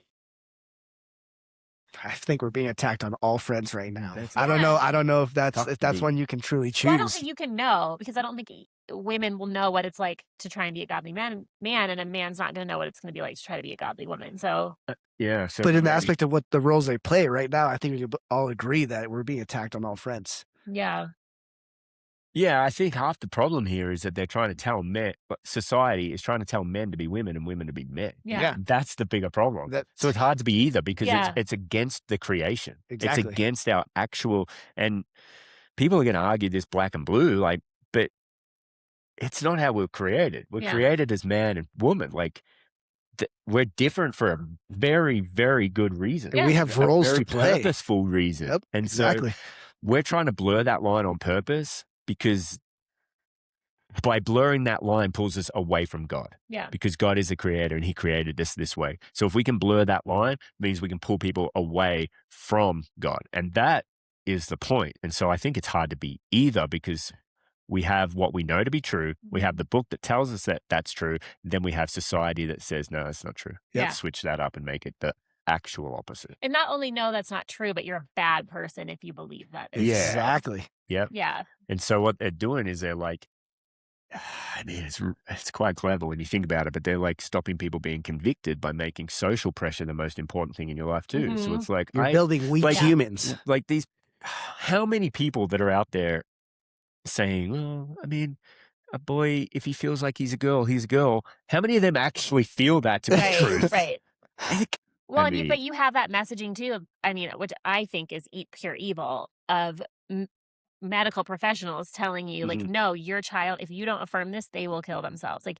I think we're being attacked on all fronts right now. I don't know. I don't know if that's Tough debate. one you can truly Well, I don't choose. think you can know because I don't think women will know what it's like to try and be a godly man, and a man's not going to know what it's going to be like to try to be a godly woman. So Yeah, so But in the maybe- aspect of what the roles they play right now, I think we can all agree that we're being attacked on all fronts. yeah, yeah, I think half the problem here is that they're trying to tell men, society is trying to tell men to be women and women to be men. yeah, That's the bigger problem. That- So it's hard to be either because Yeah. it's against the creation. Exactly. It's against our actual, and people are going to argue this black and blue, like, but it's not how we're created. We're Yeah. created as man and woman. Like, we're different for a very, very good reason. And we have A roles very to play. purposeful reason. Yep, And exactly. so we're trying to blur that line on purpose because by blurring that line pulls us away from God. yeah, Because God is the creator and he created us this way. So if we can blur that line, it means we can pull people away from God. And that is the point. And so I think it's hard to be either because we have what we know to be true. We have the book that tells us that that's true. Then we have society that says, no, that's not true. Yeah. Switch that up and make it the actual opposite. and not only know that's not true, but you're a bad person if you believe that. is Yeah. true. Exactly. Yep. Yeah, And so what they're doing is they're like, I mean, it's quite clever when you think about it, but they're like stopping people being convicted by making social pressure the most important thing in your life too. So Mhm. it's like, You're building weak like- humans. like these, how many people that are out there saying, well, I mean, a boy, if he feels like he's a girl, he's a girl. How many of them actually feel that to be right, truth? right. Like, Well, I but you have that messaging too. Which I think is pure evil of medical professionals telling you, like, Mhm. no, your child, if you don't affirm this, they will kill themselves. Like,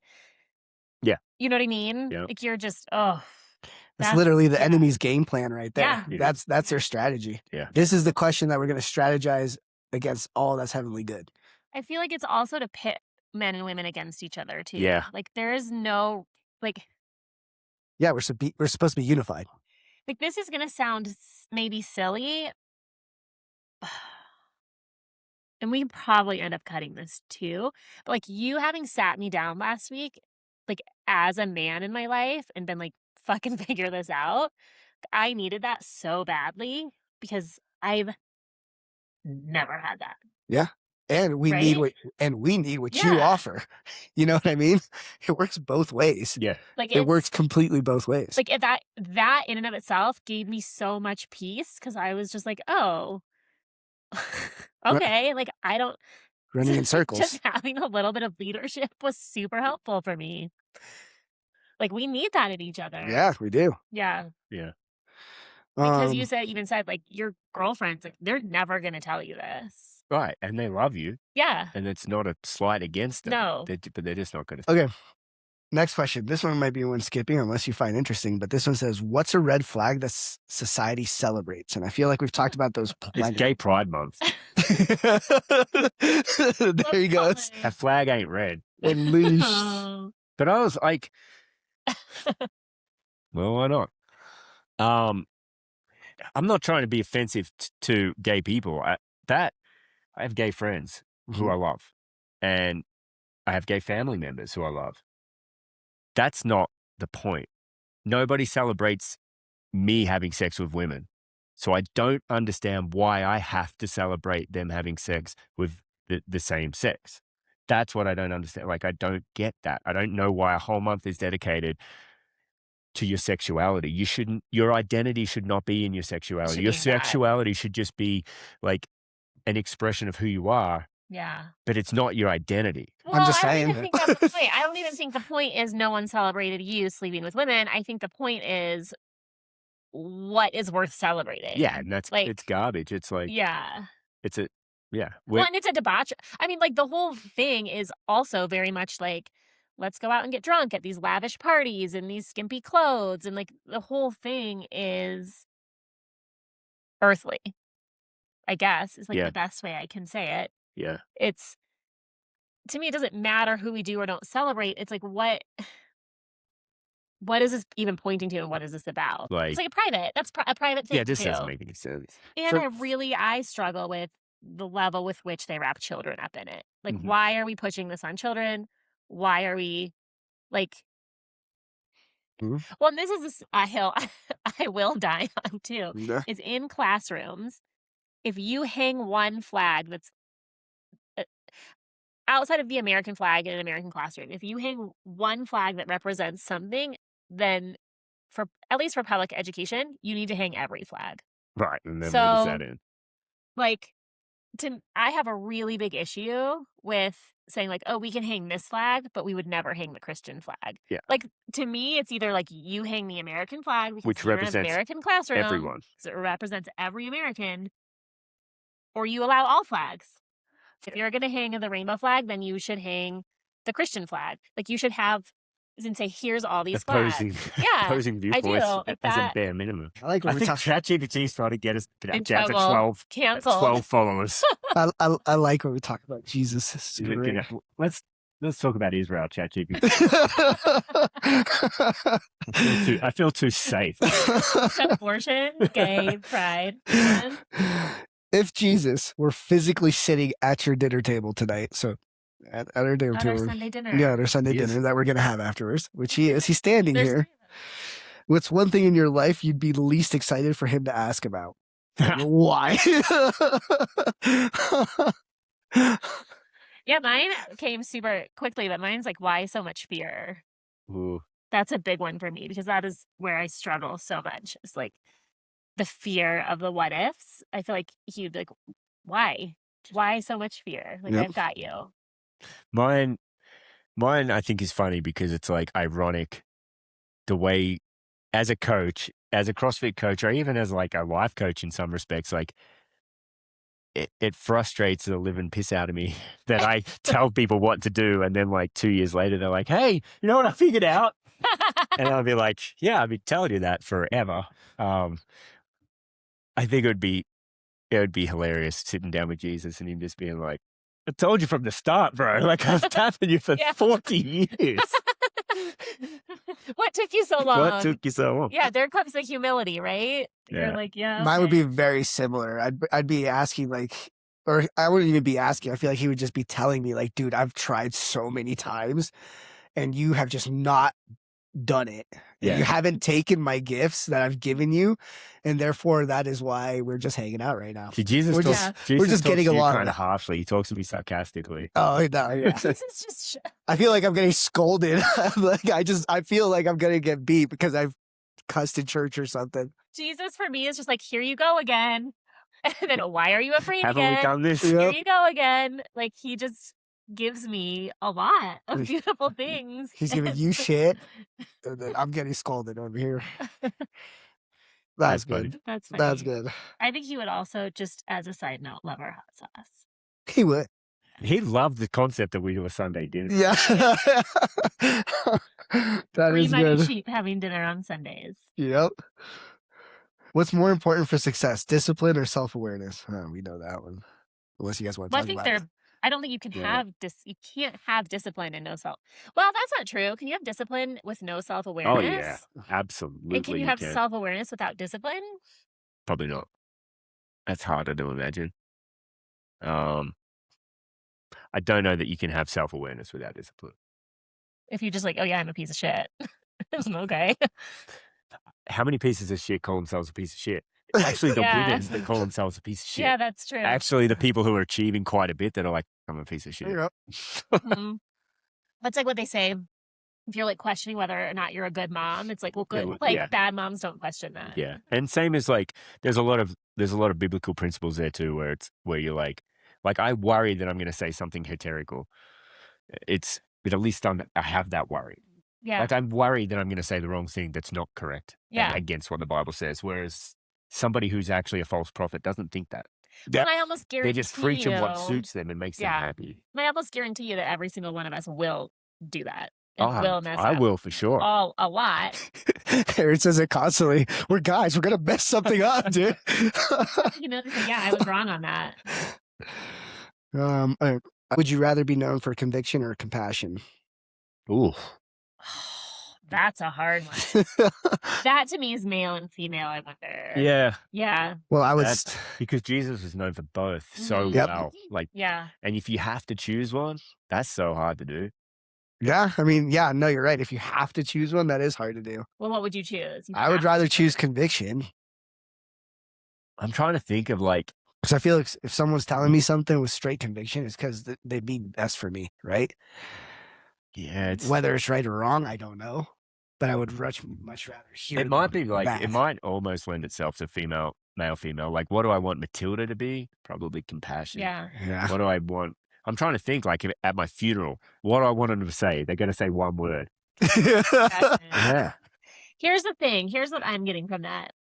Yeah. you know what I mean? Yeah. Like, you're just, That's literally the yeah. enemy's game plan right there. Yeah. That's their strategy. Yeah. This is the question that we're going to strategize against all that's heavenly good. I feel like it's also to pit men and women against each other too. Yeah. Like, there is no, like Yeah, we're supposed to be unified. this is gonna sound maybe silly, and we probably end up cutting this too. But like you having sat me down last week, like as a man in my life, and been like, "Fucking figure this out." I needed that so badly because I've never had that. And we need what you Yeah. offer. You know what I mean? It works both ways. Yeah. Like It works completely both ways. Like that in and of itself gave me so much peace because I was just like, oh, okay. Like I don't Running in circles. Just having a little bit of leadership was super helpful for me. Like we need that in each other. Yeah, we do. Yeah. Yeah. Because you even said like your girlfriends, like they're never gonna tell you this. Right. And they love you. Yeah. And it's not a slight against them. No. But they're just not going to. Okay. Next question. This one might be one skipping unless you find interesting, but this one says, what's a red flag that society celebrates? And I feel like we've talked about those It's plenty. Gay Pride Month. There he goes. That flag ain't red. Unleashed. Oh. But I was like, well, why not? I'm not trying to be offensive to gay people. I have gay friends who I love, and I have gay family members who I love. That's not the point. Nobody celebrates me having sex with women. So I don't understand why I have to celebrate them having sex with the same sex. That's what I don't understand. Like, I don't get that. I don't know why a whole month is dedicated to your sexuality. Your identity should not be in your sexuality. Should Your be that. sexuality should just be like an expression of who you are. Yeah. but it's not your identity. Well, I'm just I don't saying. even think that's the point. I don't even think the point is no one celebrated you sleeping with women. I think the point is what is worth celebrating. Yeah, and like it's garbage. It's like yeah. it's a yeah. Well, and it's a debauch. I mean, like the whole thing is also very much like, let's go out and get drunk at these lavish parties and these skimpy clothes, and like the whole thing is earthly. I guess is like Yeah. the best way I can say it. Yeah. It's to me, it doesn't matter who we do or don't celebrate. It's like what is this even pointing to, and what is this about? Like- It's like a private. That's a private thing Yeah, this too. doesn't make any sense. And I struggle with the level with which they wrap children up in it. Like, Mhm. why are we pushing this on children? Why are we like? Mhm. Well, and this is a hill I will die on too. Yeah. Is in classrooms, if you hang one flag that's outside of the American flag in an American classroom, if you hang one flag that represents something, then for at least for public education, you need to hang every flag. Right, and then where does So- that end? Like, I have a really big issue with saying like, oh, we can hang this flag, but we would never hang the Christian flag. Yeah. Like, to me, it's either like you hang the American flag because Which you're in an represents American classroom, everyone. 'cause it represents every American, or you allow all flags. If you're going to hang the rainbow flag, then you should hang the Christian flag. Like, you should have, and say, here's all these Opposing, flags. Yeah, opposing viewpoints do. Like as a that- bare minimum. I like I when we think talk. ChatGPT's trying to get us In down to trouble. Canceled. 12 followers. I like when we talk about Jesus. This is great. Let's talk about Israel, ChatGPT. I feel too safe. Abortion, gay, pride. man. If Jesus were physically sitting at your dinner table tonight, so at our dinner At our table, Sunday dinner. yeah, at our Sunday He is. dinner that we're gonna have afterwards, which he is. He's standing There's here. 3 of them. What's one thing in your life you'd be least excited for him to ask about? Why? Yeah, mine came super quickly, but mine's like, why so much fear? Ooh. That's a big one for me because that is where I struggle so much. It's like the fear of the what ifs. I feel like he'd be like, why? Why so much fear? Like, Yep. I've got you. Mine, I think is funny because it's like ironic the way, as a coach, as a CrossFit coach, or even as like a life coach in some respects, like it frustrates the living piss out of me that I tell people what to do, and then like 2 years later they're like, "Hey, you know what I figured out?" And I'll be like, "Yeah, I've been telling you that forever." I think it would be hilarious sitting down with Jesus and him just being like, "I told you from the start, bro. Like I was tapping you for Yeah. 40 years. What took you so long? What took you so long?" Yeah, there comes the humility, right? Yeah. You're like, yeah. Mine would okay. be very similar. I'd be asking like, or I wouldn't even be asking. I feel like he would just be telling me like, dude, I've tried so many times, and you have just not done it. Yeah. You haven't taken my gifts that I've given you, and therefore that is why we're just hanging out right now. See, Jesus We're talks, just- Jesus we're just talks getting to you along. kind of harshly. He talks to me sarcastically. Oh no, yeah. Jesus just I feel like I'm getting scolded. Like I feel like I'm gonna get beat because I've cussed in church or something. Jesus for me is just like, here you go again. And then why are you afraid Haven't we again? done this? Yeah. Here you go again. Like, he just gives me a lot of beautiful things. He's giving you shit, and then I'm getting scolded over here. That's funny. good. That's funny. That's good. I think he would also, just as a side note, love our hot sauce. He would. He loved the concept that we do a Sunday dinner. Yeah. That Free is money good. sheep having dinner on Sundays. Yep. What's more important for success, discipline or self-awareness? We know that one. Unless you guys want to Well, I talk think about they're. I don't think you can Yeah. have you can't have discipline and no self. Well, that's not true. Can you have discipline with no self-awareness? Oh, yeah. Absolutely. And can you have self-awareness without discipline? Probably not. That's harder to imagine. I don't know that you can have self-awareness without discipline. If you just like, oh yeah, I'm a piece of shit. Okay. How many pieces of shit call themselves a piece of shit? It's actually the Yeah. winners that call themselves a piece of shit. Yeah, that's true. Actually, the people who are achieving quite a bit that are like, I'm a piece of shit. Yep. Mhm. That's like what they say. If you're like questioning whether or not you're a good mom, it's like, well, good. well, like yeah. bad moms don't question that. Yeah. And same as like, there's a lot of biblical principles there too, where you're like, Like I worry that I'm going to say something heretical. But at least I have that worry. Yeah. Like I'm worried that I'm going to say the wrong thing that's not correct Yeah. against what the Bible says. Whereas somebody who's actually a false prophet doesn't think that. Well, I almost guarantee They just preach you, of what suits them and makes them happy. I almost guarantee you that every single one of us will do that. Oh, And will mess I up will for sure. a lot. Aaron says it constantly. We're guys. We're gonna mess something up, dude. Yeah, I was wrong on that. Would you rather be known for conviction or compassion? Ooh. That's a hard one. That to me is male and female, I wonder. Yeah. Yeah. Well, because Jesus was known for both so Yep. well. Yeah. And if you have to choose one, that's so hard to do. Yeah, I mean, yeah, no, you're right. If you have to choose one, that is hard to do. Well, what would you choose? I would rather choose conviction. I'm trying to think of like, because I feel like if someone's telling me something with straight conviction, it's because they mean best for me, right? yeah, Whether it's right or wrong, I don't know. But I would much rather hear. It might be like back. it might almost lend itself to male, female. Like, what do I want Matilda to be? Probably compassion. Yeah. What do I want? I'm trying to think like at my funeral, what do I want them to say? They're going to say one word. Yeah. Here's the thing. Here's what I'm getting from that.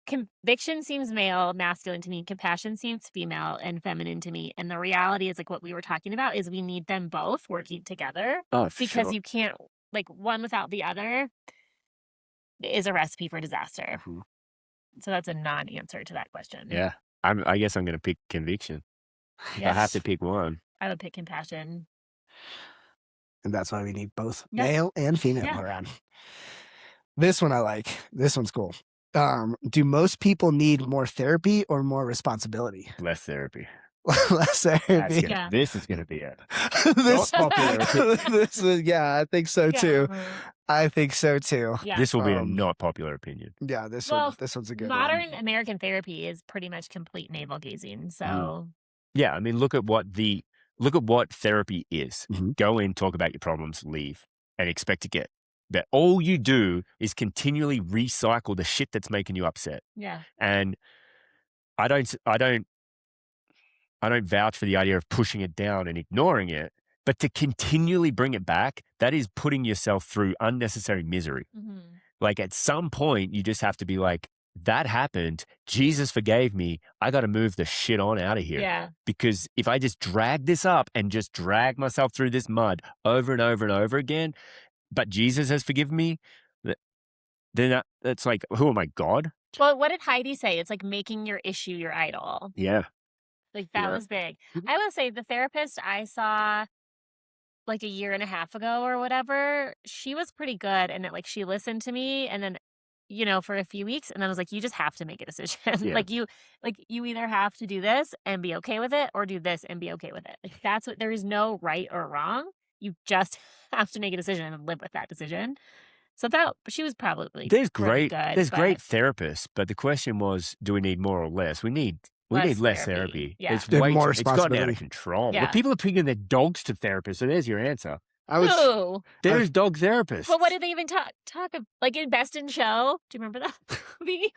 Conviction seems male, masculine to me. Compassion seems female and feminine to me. And the reality is, like what we were talking about, is we need them both working together. Oh, for because sure. you can't, like, one without the other is a recipe for disaster. Mm-hmm. So that's a non-answer to that question. Yeah. I guess I'm going to pick conviction. If I have to pick one. I would pick compassion. And that's why we need both Yep. male and female around. This one I like. This one's cool. Do most people need more therapy or more responsibility? Less therapy. Less therapy. This is going to be it. This popular. I think so too. I think so too. Yeah. This will be a not popular opinion. Yeah, this one's a good modern one. American therapy is pretty much complete navel gazing. So yeah, I mean, look at what therapy is. Mm-hmm. Go in, talk about your problems, leave, and expect to get that. All you do is continually recycle the shit that's making you upset. Yeah. And I don't vouch for the idea of pushing it down and ignoring it, but to continually bring it back, that is putting yourself through unnecessary misery. Mm-hmm. Like at some point, you just have to be like, that happened. Jesus forgave me. I got to move the shit on out of here. Yeah. Because if I just drag this up and just drag myself through this mud over and over and over again, but Jesus has forgiven me, then that's like, who am I, God? Well, what did Heidi say? It's like making your issue your idol. Yeah. Like that was big. I would say the therapist I saw like a year and a half ago or whatever, she was pretty good. And like she listened to me and then, for a few weeks. And then I was like, you just have to make a decision. Yeah. Like you either have to do this and be okay with it or do this and be okay with it. Like there is no right or wrong. You just have to make a decision and live with that decision. So she was probably great therapists, but the question was, do we need more or less? We need less therapy. Yeah. It's way more it's gotten out responsibility. of control. Yeah. But people are picking their dogs to therapists, so there's your answer. There's dog therapists. But what did they even talk of? Like in Best in Show? Do you remember that movie?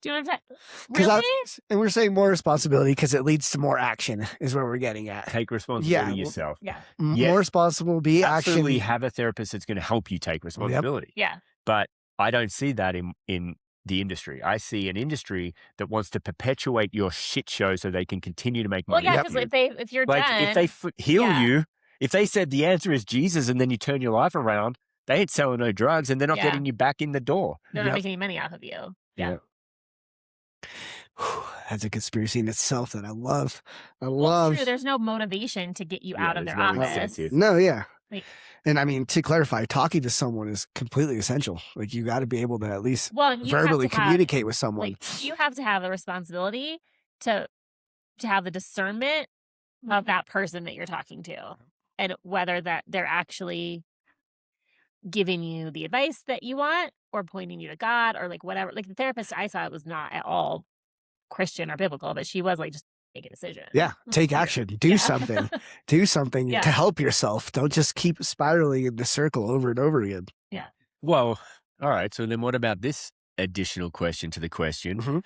Do you remember that? Really? And we're saying more responsibility because it leads to more action is where we're getting at. Take responsibility yourself. Yeah. More responsible, be Absolutely action. have a therapist that's going to help you take responsibility. Yep. Yeah. But I don't see that in the industry. I see an industry that wants to perpetuate your shit show so they can continue to make money. Well, yeah, because if you're like done, if they heal you, if they said the answer is Jesus and then you turn your life around, they ain't selling no drugs and they're not getting you back in the door. They're not making any money off of you. Yeah. That's a conspiracy in itself that I love. Well, true. There's no motivation to get you out of their office. No, yeah. Like, and I mean, to clarify, talking to someone is completely essential. Like you got to be able to at least verbally communicate with someone. Like, you have to have the responsibility to have the discernment of that person that you're talking to, and whether that they're actually giving you the advice that you want or pointing you to God or like whatever. Like the therapist I saw was not at all Christian or biblical, but she was like, just make a decision. Yeah. Take action. Do something. Do something to help yourself. Don't just keep spiraling in the circle over and over again. Yeah. Well, all right. So then what about this additional question to the question? Mm-hmm.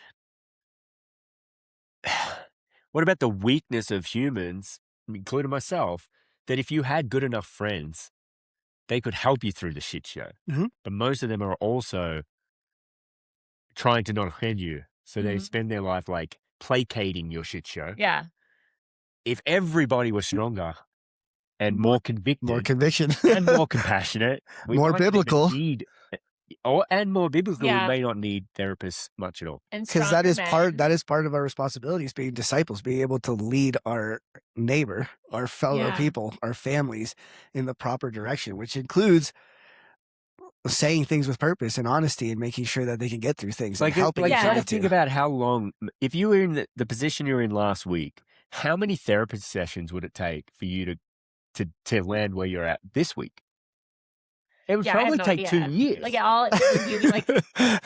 What about the weakness of humans, including myself, that if you had good enough friends, they could help you through the shit show. Mhm. But most of them are also trying to not offend you. So they Mhm. spend their life like placating your shit show. Yeah. If everybody was stronger and more convicted More conviction. and more compassionate, we More might not even biblical. need, and more biblical, Yeah. we may not need therapists much at all. And Because stronger men. that is part of our responsibilities, being disciples, being able to lead our neighbor, our fellow Yeah. people, our families in the proper direction, which includes saying things with purpose and honesty and making sure that they can get through things and helping like if try you to need think to. about how long, if you were in the position you were in last week, how many therapist sessions would it take for you to land where you're at this week? It would Yeah, I have probably no take 2 idea. years. Like all it would be like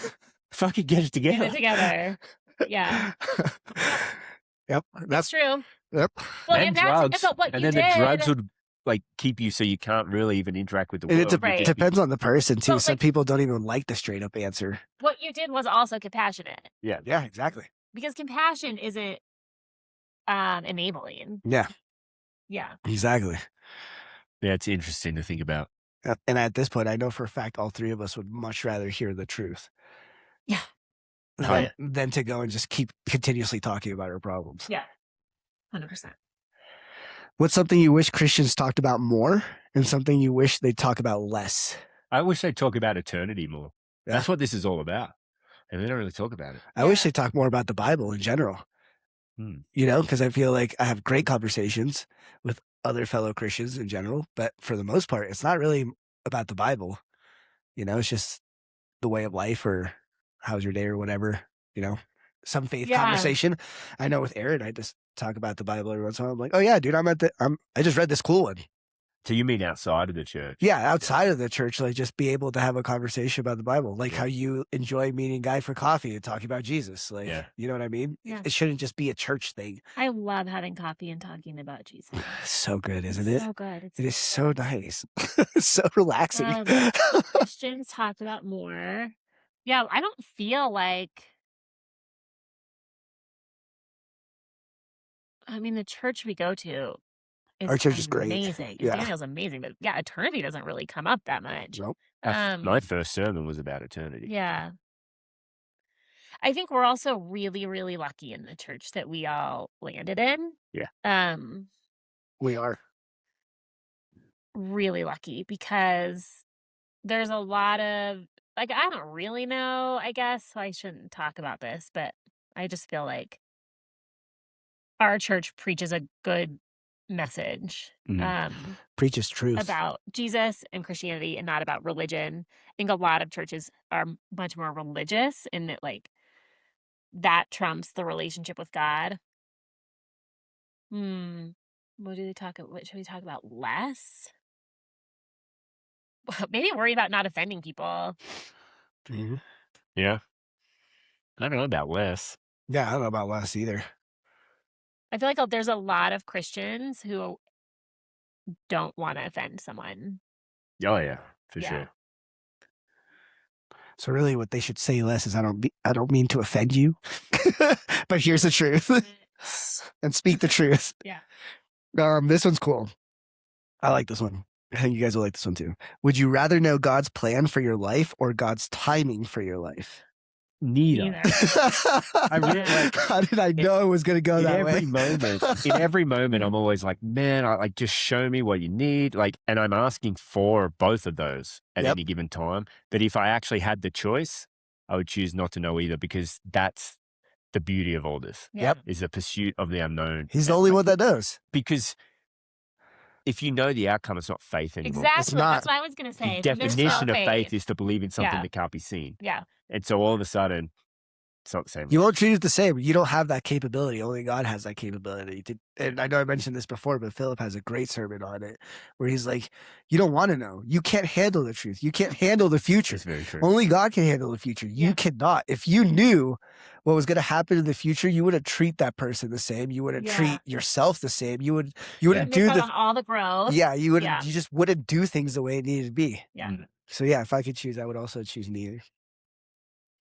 Fucking get it get together. it together. Yeah. Yep. That's That's true. yep. Well, And if that's drugs. but what And you then the drugs did, would like keep you so you can't really even interact with the And world. it You'd Right. just be- depends on the person too. But, Some like- people don't even like the straight up answer. what you did was also compassionate. yeah. Yeah, exactly. Because compassion isn't enabling. Yeah, Yeah. exactly. Yeah, it's interesting to think about. And at this point, I know for a fact all three of us would much rather hear the truth. Yeah. Than to go and just keep continuously talking about our problems. Yeah. 100%. What's something you wish Christians talked about more and something you wish they'd talk about less? I wish they'd talk about eternity more. Yeah. That's what this is all about. And they don't really talk about it. I wish Yeah. they'd talk more about the Bible in general. Hmm. You know, because I feel like I have great conversations with other fellow Christians in general, but for the most part, it's not really about the Bible. You know, it's just the way of life or how's your day or whatever, you know, some faith Yeah. conversation. I know with Aaron, I just talk about the Bible every once in a while. I'm like, oh yeah, dude, I just read this cool one. So you mean outside of the church? Yeah, outside of the church, like just be able to have a conversation about the Bible, like Yeah. how you enjoy meeting Guy for coffee and talking about Jesus. Like, Yeah. you know what I mean? Yeah. It shouldn't just be a church thing. I love having coffee and talking about Jesus. So good, isn't It's it? so good. It's It is so nice. It's so relaxing. Christians talked about more. Yeah, I don't feel like. I mean, the church we go to is Our church is great. amazing. Yeah. Daniel's amazing, but yeah, eternity doesn't really come up that much. Nope. My first sermon was about eternity. Yeah. I think we're also really, really lucky in the church that we all landed in. Yeah. We are. Really lucky because there's a lot of like I don't really know, I guess, so I shouldn't talk about this, but I just feel like our church preaches a good message Preaches truth. about Jesus and Christianity and not about religion. I think a lot of churches are much more religious in that like that trumps the relationship with God. What should we talk about less? Maybe worry about not offending people. Mhm. Yeah. I don't know about less. Yeah, I don't know about less either. I feel like there's a lot of Christians who don't want to offend someone. Oh, yeah, for Yeah. sure. So really, what they should say less is, I don't mean to offend you, but here's the truth, and speak the truth. Yeah. This one's cool. I like this one. I think you guys will like this one too. Would you rather know God's plan for your life or God's timing for your life? Neither. I really like- How did I know it was going to go In that way? every moment, I'm always like, man, like just show me what you need. Like, and I'm asking for both of those at Yep. any given time. But if I actually had the choice, I would choose not to know either, because that's the beauty of all this. Yeah. Is the pursuit of the unknown. He's the only one that knows. Because if you know the outcome, it's not faith anymore. Exactly. not. That's what I was going to say. The There's no definition of faith is to believe in something Yeah. that can't be seen. Yeah. And so all of a sudden, it's not the same. You won't treat it the same. You don't have that capability. Only God has that capability. And I know I mentioned this before, but Philip has a great sermon on it where he's like, you don't want to know. You can't handle the truth. You can't handle the future. It's very true. Only God can handle the future. You Yeah. cannot. If you knew what was going to happen in the future, you wouldn't treat that person the same. You wouldn't Yeah. treat yourself the same. You wouldn't Miss do out the on all the growth. yeah. You wouldn't. Yeah. You just wouldn't do things the way it needed to be. Yeah. Mm. So yeah, if I could choose, I would also choose neither.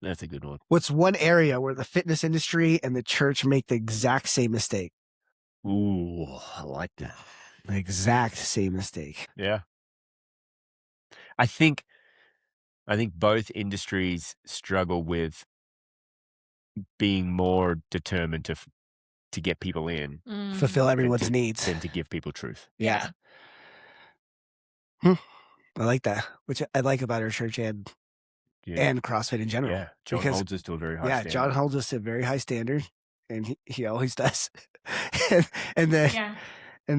That's a good one. What's one area where the fitness industry and the church make the exact same mistake? Ooh, I like that. The exact same mistake. Yeah. I think both industries struggle with being more determined to get people in Fulfill everyone's to- needs. than to give people truth. Yeah. I like that, which I like about our church and CrossFit in general. Yeah. John Because- holds us to a very high Yeah, standard. John holds us to a very high standard, and he always does. and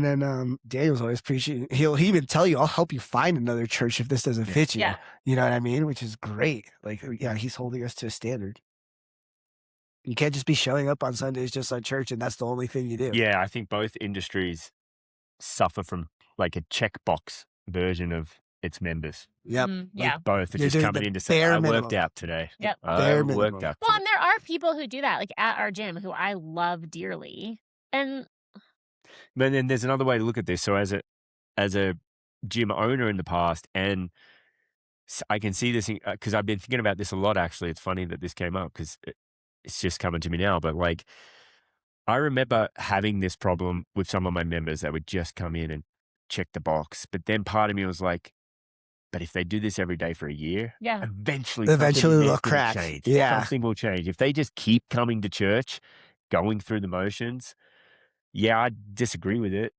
then Daniel's always preaching. He'll even tell you, "I'll help you find another church if this doesn't fit you." Yeah. You know what I mean? Which is great. Like, yeah, he's holding us to a standard. You can't just be showing up on Sundays just on church, and that's the only thing you do. Yeah, I think both industries suffer from like a checkbox version of its members. Yep. Yeah. Both are You're just doing coming the in to say, bare I worked minimum. out today. Yep. I Bare worked minimum. out Well, today. and there are people who do that, like at our gym, who I love dearly. And But then there's another way to look at this. So as a gym owner in the past, and I can see this because I've been thinking about this a lot, actually. It's funny that this came up because it's just coming to me now. But like, I remember having this problem with some of my members that would just come in and check the box. But then part of me was like, but if they do this every day for a year, yeah, eventually Eventually something they'll is gonna crack. change. Yeah. Something will change. If they just keep coming to church, going through the motions, yeah, I disagree with it.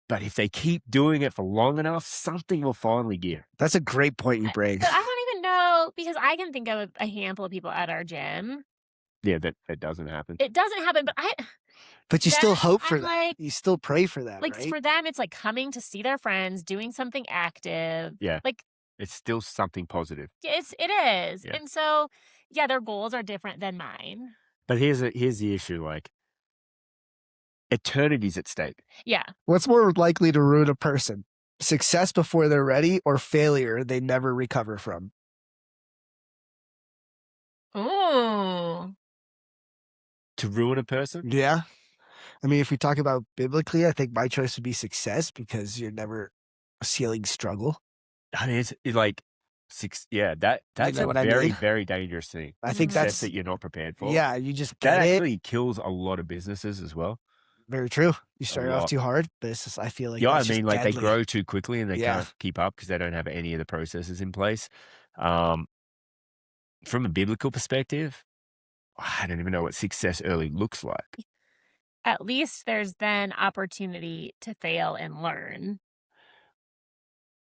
But if they keep doing it for long enough, something will finally gear. That's a great point you bring. but I don't even know, because I can think of a handful of people at our gym. Yeah, that doesn't happen. It doesn't happen, but But you still then hope for I'm that. like- You still pray for that, like right? for them, it's like coming to see their friends, doing something active. Yeah. Like It's still something positive. it is. Yeah. And so, yeah, their goals are different than mine. But here's the issue, like eternity's at stake. Yeah. What's more likely to ruin a person? Success before they're ready or failure they never recover from? Ooh. To ruin a person? Yeah. I mean, if we talk about biblically, I think my choice would be success because you're never feeling struggle. I mean, it's like that's know a what I very, mean? very dangerous thing. I think Success that's, that you're not prepared for. yeah, you just That get it. actually kills a lot of businesses as well. Very true. You start off lot. too hard, but it's just, I feel like Yeah, I that's just mean, like deadly. they grow too quickly and they Yeah. can't keep up because they don't have any of the processes in place. From a biblical perspective, I don't even know what success early looks like. At least there's then opportunity to fail and learn.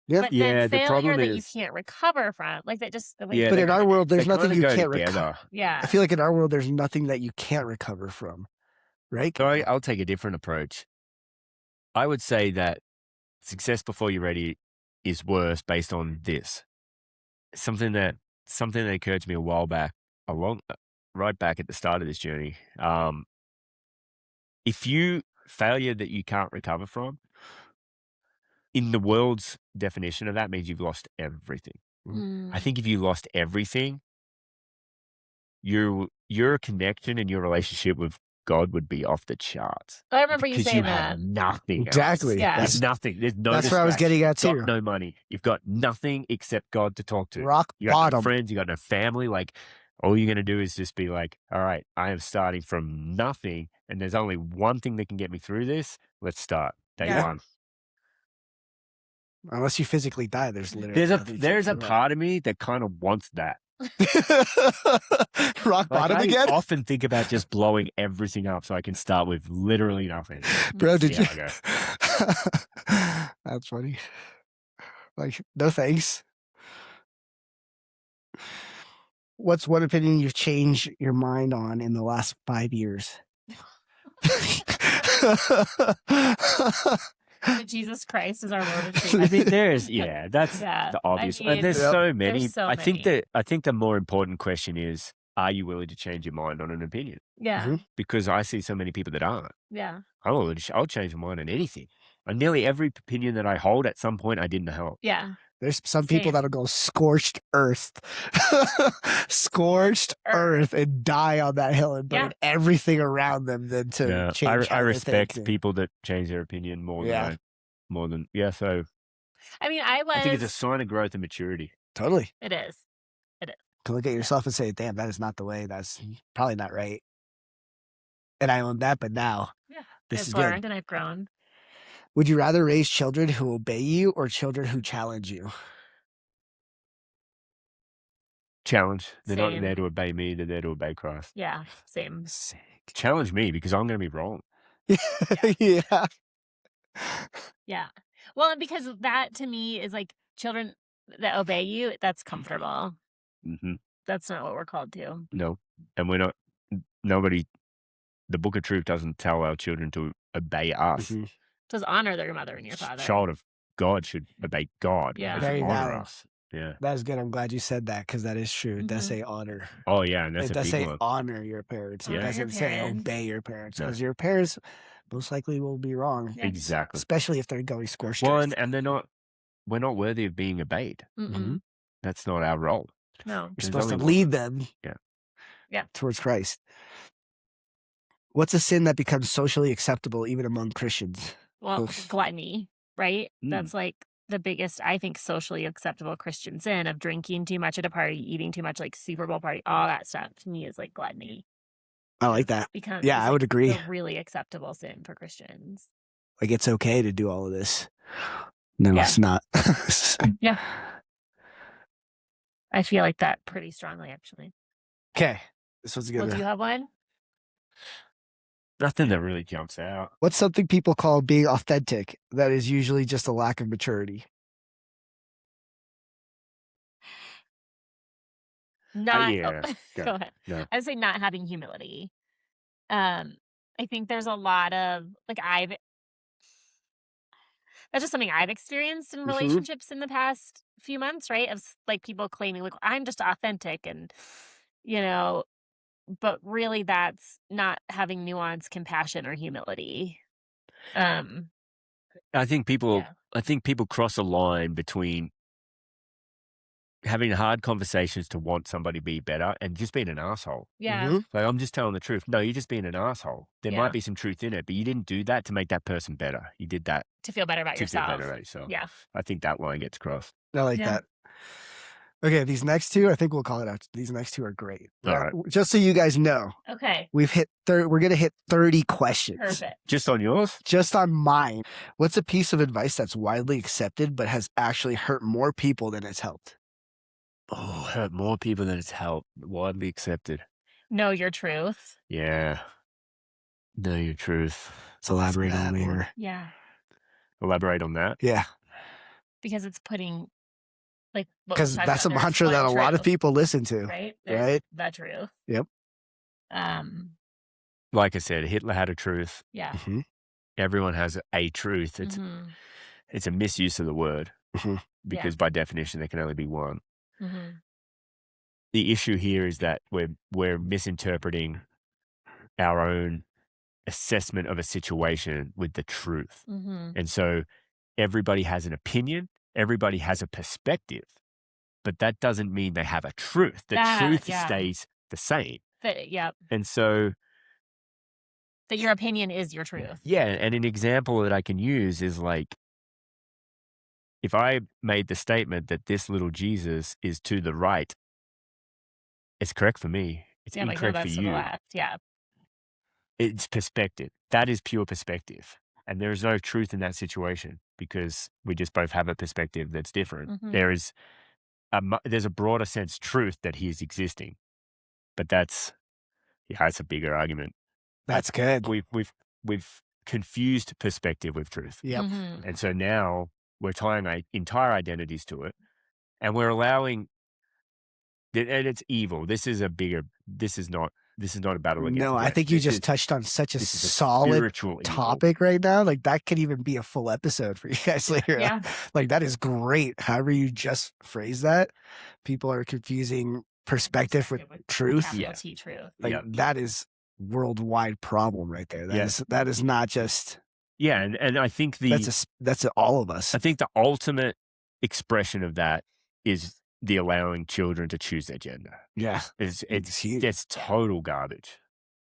Yep. But Yeah, then the failure problem that you is- can't recover from, like that just the way. Yeah, But they in our world, there's They nothing kinda you go can't recover. together. Yeah. I feel like in our world, there's nothing that you can't recover from, right? So I'll take a different approach. I would say that success before you're ready is worse based on this. Something that occurred to me a while back, right back at the start of this journey. If you failure that you can't recover from, in the world's definition of that means you've lost everything. I think if you lost everything, your connection and your relationship with God would be off the charts. I remember you Because saying you that. have nothing else. Exactly. Yeah. There's nothing. There's no That's where I was getting at You've too. got no money. You've got nothing except God to talk to. Rock You got no bottom. friends. You got no family. Like, all you're going to do is just be like, all right, I am starting from nothing, and there's only one thing that can get me through this. Let's start. Day Yeah. one. Unless you physically die, there's literally There's a part of me that kind of wants that. rock Like, bottom I again, often think about just blowing everything up so I can start with literally nothing. bro. Did See you? how I That's funny. Like, no thanks. What's one opinion you've changed your mind on in the last 5 years? That Jesus Christ is our Lord and I Savior. mean, that's Yeah, the obvious. I mean, and there's Yep. so many. there's so I think many. the more important question is, are you willing to change your mind on an opinion? Yeah. Mhm. Because I see so many people that aren't. Yeah. I'll change my mind on anything. On nearly every opinion that I hold, at some point, I didn't help. Yeah. There's some people Same. that'll go scorched earth, scorched earth, and die on that hill and burn Yeah. everything around them than to Yeah, change. I how they respect think. people that change their opinion more Yeah. than So I mean, I think it's a sign of growth and maturity. Totally. It is. can look at yourself and say, damn, that is not the way. That's probably not right. And I own that, but now this I've is learned good. and I've grown. Would you rather raise children who obey you or children who challenge you? Challenge. They're not Same. there to obey me. They're there to obey Christ. Yeah, same. Sick. Challenge me because I'm going to be wrong. Yeah. Yeah. Well, and because that to me is like children that obey you, that's comfortable. Mm-hmm. That's not what we're called to. No. And we're not, the book of truth doesn't tell our children to obey us. Mhm. It says honor their mother and your father. Child of God should obey God. Yeah. They Very should honor valid. us. Yeah. That is good. I'm glad you said that because that is true. It does Mhm. say honor. Oh, yeah. And that's It a does big say one. honor your parents. It Yeah. Honor your doesn't say parents. obey your parents No. because your parents most likely will be wrong, Yeah. Exactly. especially if they're going scorched Well, earth. and we're not worthy of being obeyed. Mm-mm. That's not our role. No. You're There's supposed to only one. lead them towards Christ. What's a sin that becomes socially acceptable even among Christians? Well, Oof. gluttony, right? That's like the biggest, I think, socially acceptable Christian sin of drinking too much at a party, eating too much, like Super Bowl party, all that stuff to me is like gluttony. I like that. Because Yeah, it's I would like agree. a really acceptable sin for Christians. Like it's okay to do all of this. No, Yeah. it's not. Yeah. I feel like that pretty strongly, actually. Okay. This was a good Well, one. do you have one? Nothing that really jumps out. What's something people call being authentic that is usually just a lack of maturity? Not. Yeah. Go ahead. No. I would say not having humility. I think there's a lot of like that's just something I've experienced in relationships in the past few months, right? Of like people claiming like I'm just authentic and but really that's not having nuance, compassion, or humility. I think people cross a line between having hard conversations to want somebody to be better and just being an asshole. Yeah. Like, I'm just telling the truth. No, you're just being an asshole. There Yeah. might be some truth in it, but you didn't do that to make that person better. You did that To feel better about to yourself. feel better about yourself. Yeah. I think that line gets crossed. I like Yeah. that. Okay, these next two, I think we'll call it out. These next two are great. All right. Just so you guys know, Okay. we're going to hit 30 questions. Perfect. Just on yours? Just on mine. What's a piece of advice that's widely accepted but has actually hurt more people than it's helped? Oh, hurt more people than it's helped. Widely accepted. Know your truth. Yeah. Know your truth. Let's elaborate on bad one. later. Yeah. Elaborate on that. Yeah, Because it's putting like because that's a mantra that a lot of people listen to. right? Right? The truth. Yep. Like I said, Hitler had a truth. Yeah. Mhm. Everyone has a truth. It's a misuse of the word Mhm. because by definition there can only be one. Mm-hmm. The issue here is that we're misinterpreting our own assessment of a situation with the truth. Mm-hmm. And so everybody has an opinion, everybody has a perspective, but that doesn't mean they have a truth. The truth stays the same. Yep. And so that your opinion is your truth. Yeah, and an example that I can use is like, if I made the statement that this little Jesus is to the right, it's correct for me. It's incorrect for To the you. left. Yeah. It's perspective. That is pure perspective. And there is no truth in that situation because we just both have a perspective that's different. There's a broader sense truth that he is existing, but that's a bigger argument. That's good. We've confused perspective with truth. Yep. And so now we're tying our entire identities to it, and we're allowing, and it's evil. This is not a battle against No, I flesh. think you This just is- touched on such a this is solid spiritual evil. topic right now. Like that could even be a full episode for you guys later. Yeah. Like that is great. However you just phrase that, people are confusing perspective with truth. Capital T truth. Like that is worldwide problem right there. That is not just. Yeah, and I think that's all of us. I think the ultimate expression of that is the allowing children to choose their gender. Yeah, It's huge. It's total garbage.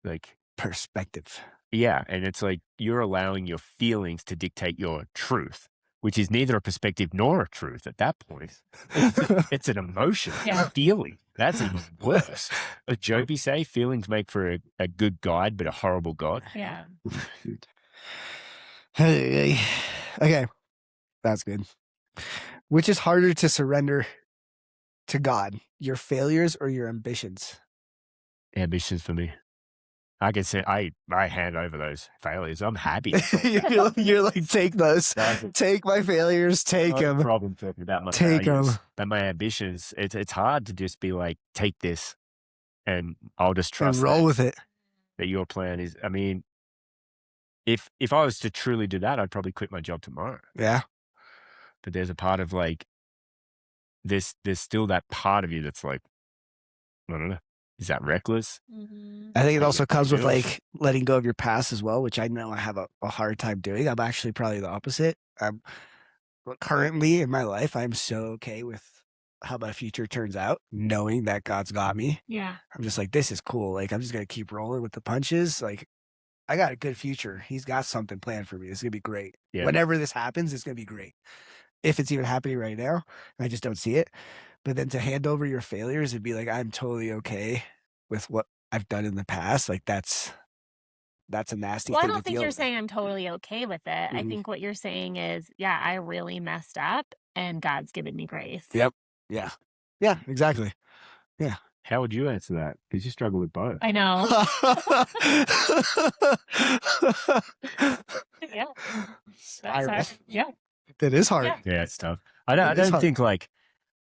Like Perspective. yeah, and it's like you're allowing your feelings to dictate your truth. which is neither a perspective nor a truth at that point. It's an emotion, Yeah. a feeling. That's even worse. As Joby say, feelings make for a good guide, but a horrible God. Yeah. Okay, that's good. Which is harder to surrender to God, your failures or your ambitions? Ambitions for me. I can say I hand over those failures. I'm happy. You're like, take those. Take my failures. Take Not a them. problem talking about my Take failures, 'em. but my ambitions. It's hard to just be like, take this, and I'll just And trust roll that, with it. that your plan is. I mean, if I was to truly do that, I'd probably quit my job tomorrow. Yeah. But there's a part of like, there's still that part of you that's like, I don't know, is that reckless? Mm-hmm. I think it Like, also comes with ugh. like letting go of your past as well, which I know I have a hard time doing. I'm actually probably the opposite. Currently in my life, I'm so okay with how my future turns out, knowing that God's got me. Yeah. I'm just like, this is cool. Like, I'm just going to keep rolling with the punches. Like, I got a good future. He's got something planned for me. It's going to be great. Yeah. Whenever this happens, it's going to be great. If it's even happening right now, and I just don't see it. But then to hand over your failures and be like, I'm totally okay with what I've done in the past. Like, that's a nasty Well, I thing don't to think deal you're with. saying I'm totally okay with it. I Mhm. think what you're saying is, yeah, I really messed up and God's given me grace. Yep. Yeah. Yeah, exactly. How would you answer that? Because you struggle with both. I know. Yeah. That's hard. Yeah. That is hard. Yeah. Yeah, it's tough. I don't It is hard. think like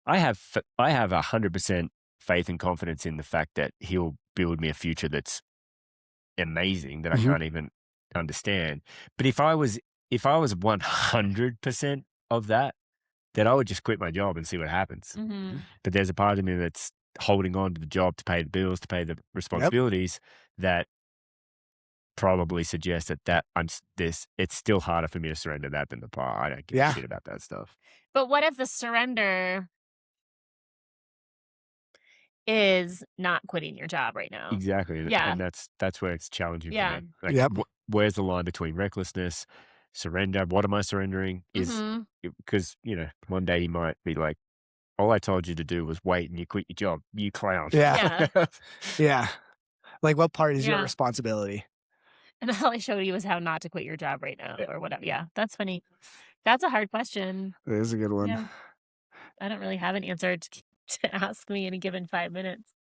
I have 100% faith and confidence in the fact that he'll build me a future that's amazing that I Mhm. can't even understand. But if I was 100% of that, then I would just quit my job and see what happens. Mm-hmm. But there's a part of me that's holding on to the job to pay the bills, to pay the responsibilities that probably suggests that it's still harder for me to surrender that than the part. I don't give a shit about that stuff. But what if the surrender is not quitting your job right now? Exactly. Yeah. And that's where it's challenging Yeah. for me. Like, Yep. where's the line between recklessness, surrender? What am I surrendering? Mhm. Because, one day he might be like, all I told you to do was wait and you quit your job. You clown. Yeah. Yeah. Like, what part is your Yeah. responsibility? And all I showed you was how not to quit your job right now or whatever. Yeah, that's funny. That's a hard question. That is a good one. Yeah. I don't really have an answer to ask me in a given 5 minutes.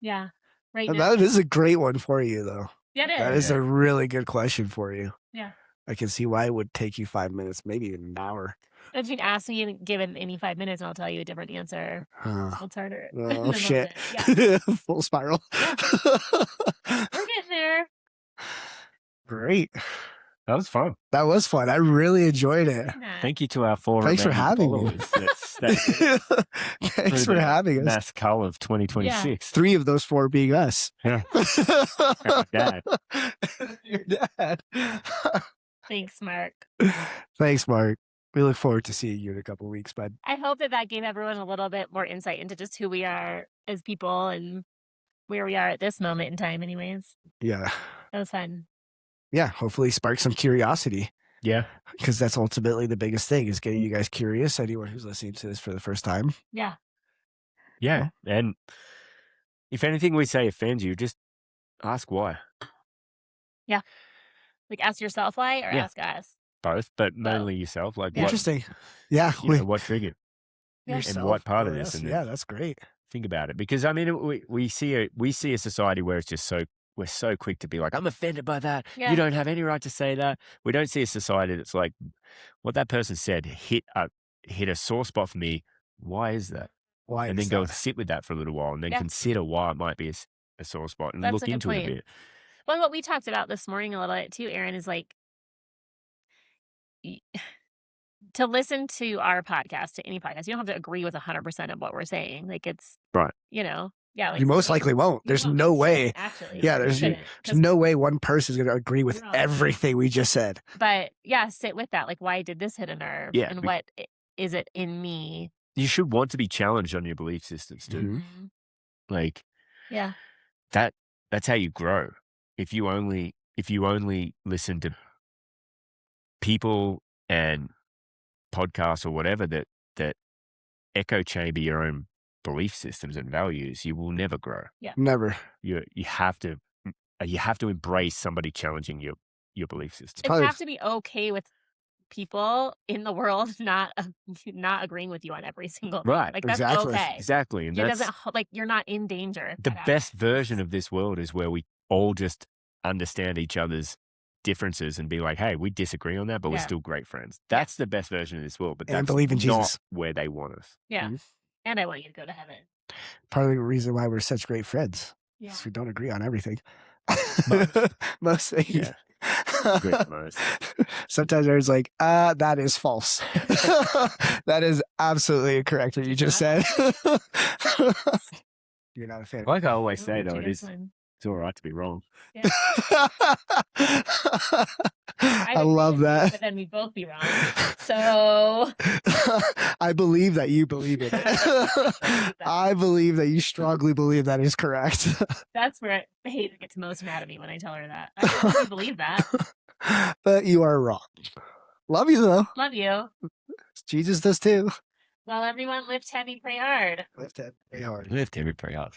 Yeah. Right now. That is a great one for you, though. Yeah, That it is. is a really good question for you. Yeah. I can see why it would take you 5 minutes, maybe even an hour. If you'd ask me given any 5 minutes, and I'll tell you a different answer. It's harder. Oh, shit. Yeah. Full spiral. We're getting there. Great. That was fun. That was fun. I really enjoyed it. Thank you to our 4 Thanks for having me. followers. That's Thanks for having us. Mass cull of 2026. 3 of those 4 being us. Yeah. Dad. Your dad. Thanks, Mark. Thanks, Mark. We look forward to seeing you in a couple of weeks, bud. I hope that gave everyone a little bit more insight into just who we are as people and where we are at this moment in time, anyways. Yeah. That was fun. Yeah. Hopefully spark some curiosity. Yeah. Because that's ultimately the biggest thing is getting you guys curious. Anyone who's listening to this for the first time. Yeah. Yeah. And if anything we say offends you, just ask why. Yeah. Like ask yourself why or ask us? Both, but mainly yourself. Like, Interesting. Yeah. what triggered? Yourself, and what part of or this? us. And Yeah, that's great. think about it. Because, I mean, we see a society where it's just we're so quick to be like, I'm offended by that. Yeah. You don't have any right to say that. We don't see a society that's like, what that person said hit a sore spot for me. Why is that? Why? And is then go that? and sit with that for a little while and then Yeah. consider why it might be a sore spot and That's look a good into it a point. bit. Well, what we talked about this morning a little bit too, Aaron, is like to listen to our podcast, to any podcast, you don't have to agree with 100% of what we're saying. Like it's Right. Yeah. Like You most likely won't. you There's won't. no You way. shouldn't, actually. Yeah, You there's shouldn't, 'cause- no way one person's going to agree with No. everything we just said. But yeah, sit with that. Like, why did this hit a nerve? Yeah, And what is it in me? You should want to be challenged on your belief systems too. Mhm. Like Yeah. that's how you grow. If you only listen to people and podcasts or whatever that echo chamber your own belief systems and values, you will never grow. Never. You have to embrace somebody challenging your belief system. And have to be okay with people in the world not agreeing with you on every single thing. Right. Like that's Exactly. okay. Exactly. And It that's doesn't like you're not in danger. if the that best happens. version of this world is where we all just understand each other's differences and be like, hey, we disagree on that, but we're still great friends. That's the best version of this world, but And that's believe in not Jesus. where they want us. Yeah. Mhm. And I want you to go to heaven. Part of the reason why we're such great friends. Yeah. We don't agree on everything. Most. Most things. Yeah. Great most. Sometimes there's like, that is false. That is absolutely incorrect what you just said. You're not a fan. Like I always say, Ooh, though, cheers, it's one. all right to be wrong. Yeah. I love that. But then we'd both be wrong. So I believe that you believe it. I believe that you strongly believe that is correct. that's where Hayden gets most mad at me when I tell her that. I don't really believe that. But you are wrong. Love you though. Love you. Jesus does too. Well, everyone lift heavy, pray hard. Lift heavy, pray hard. Lift heavy, pray hard.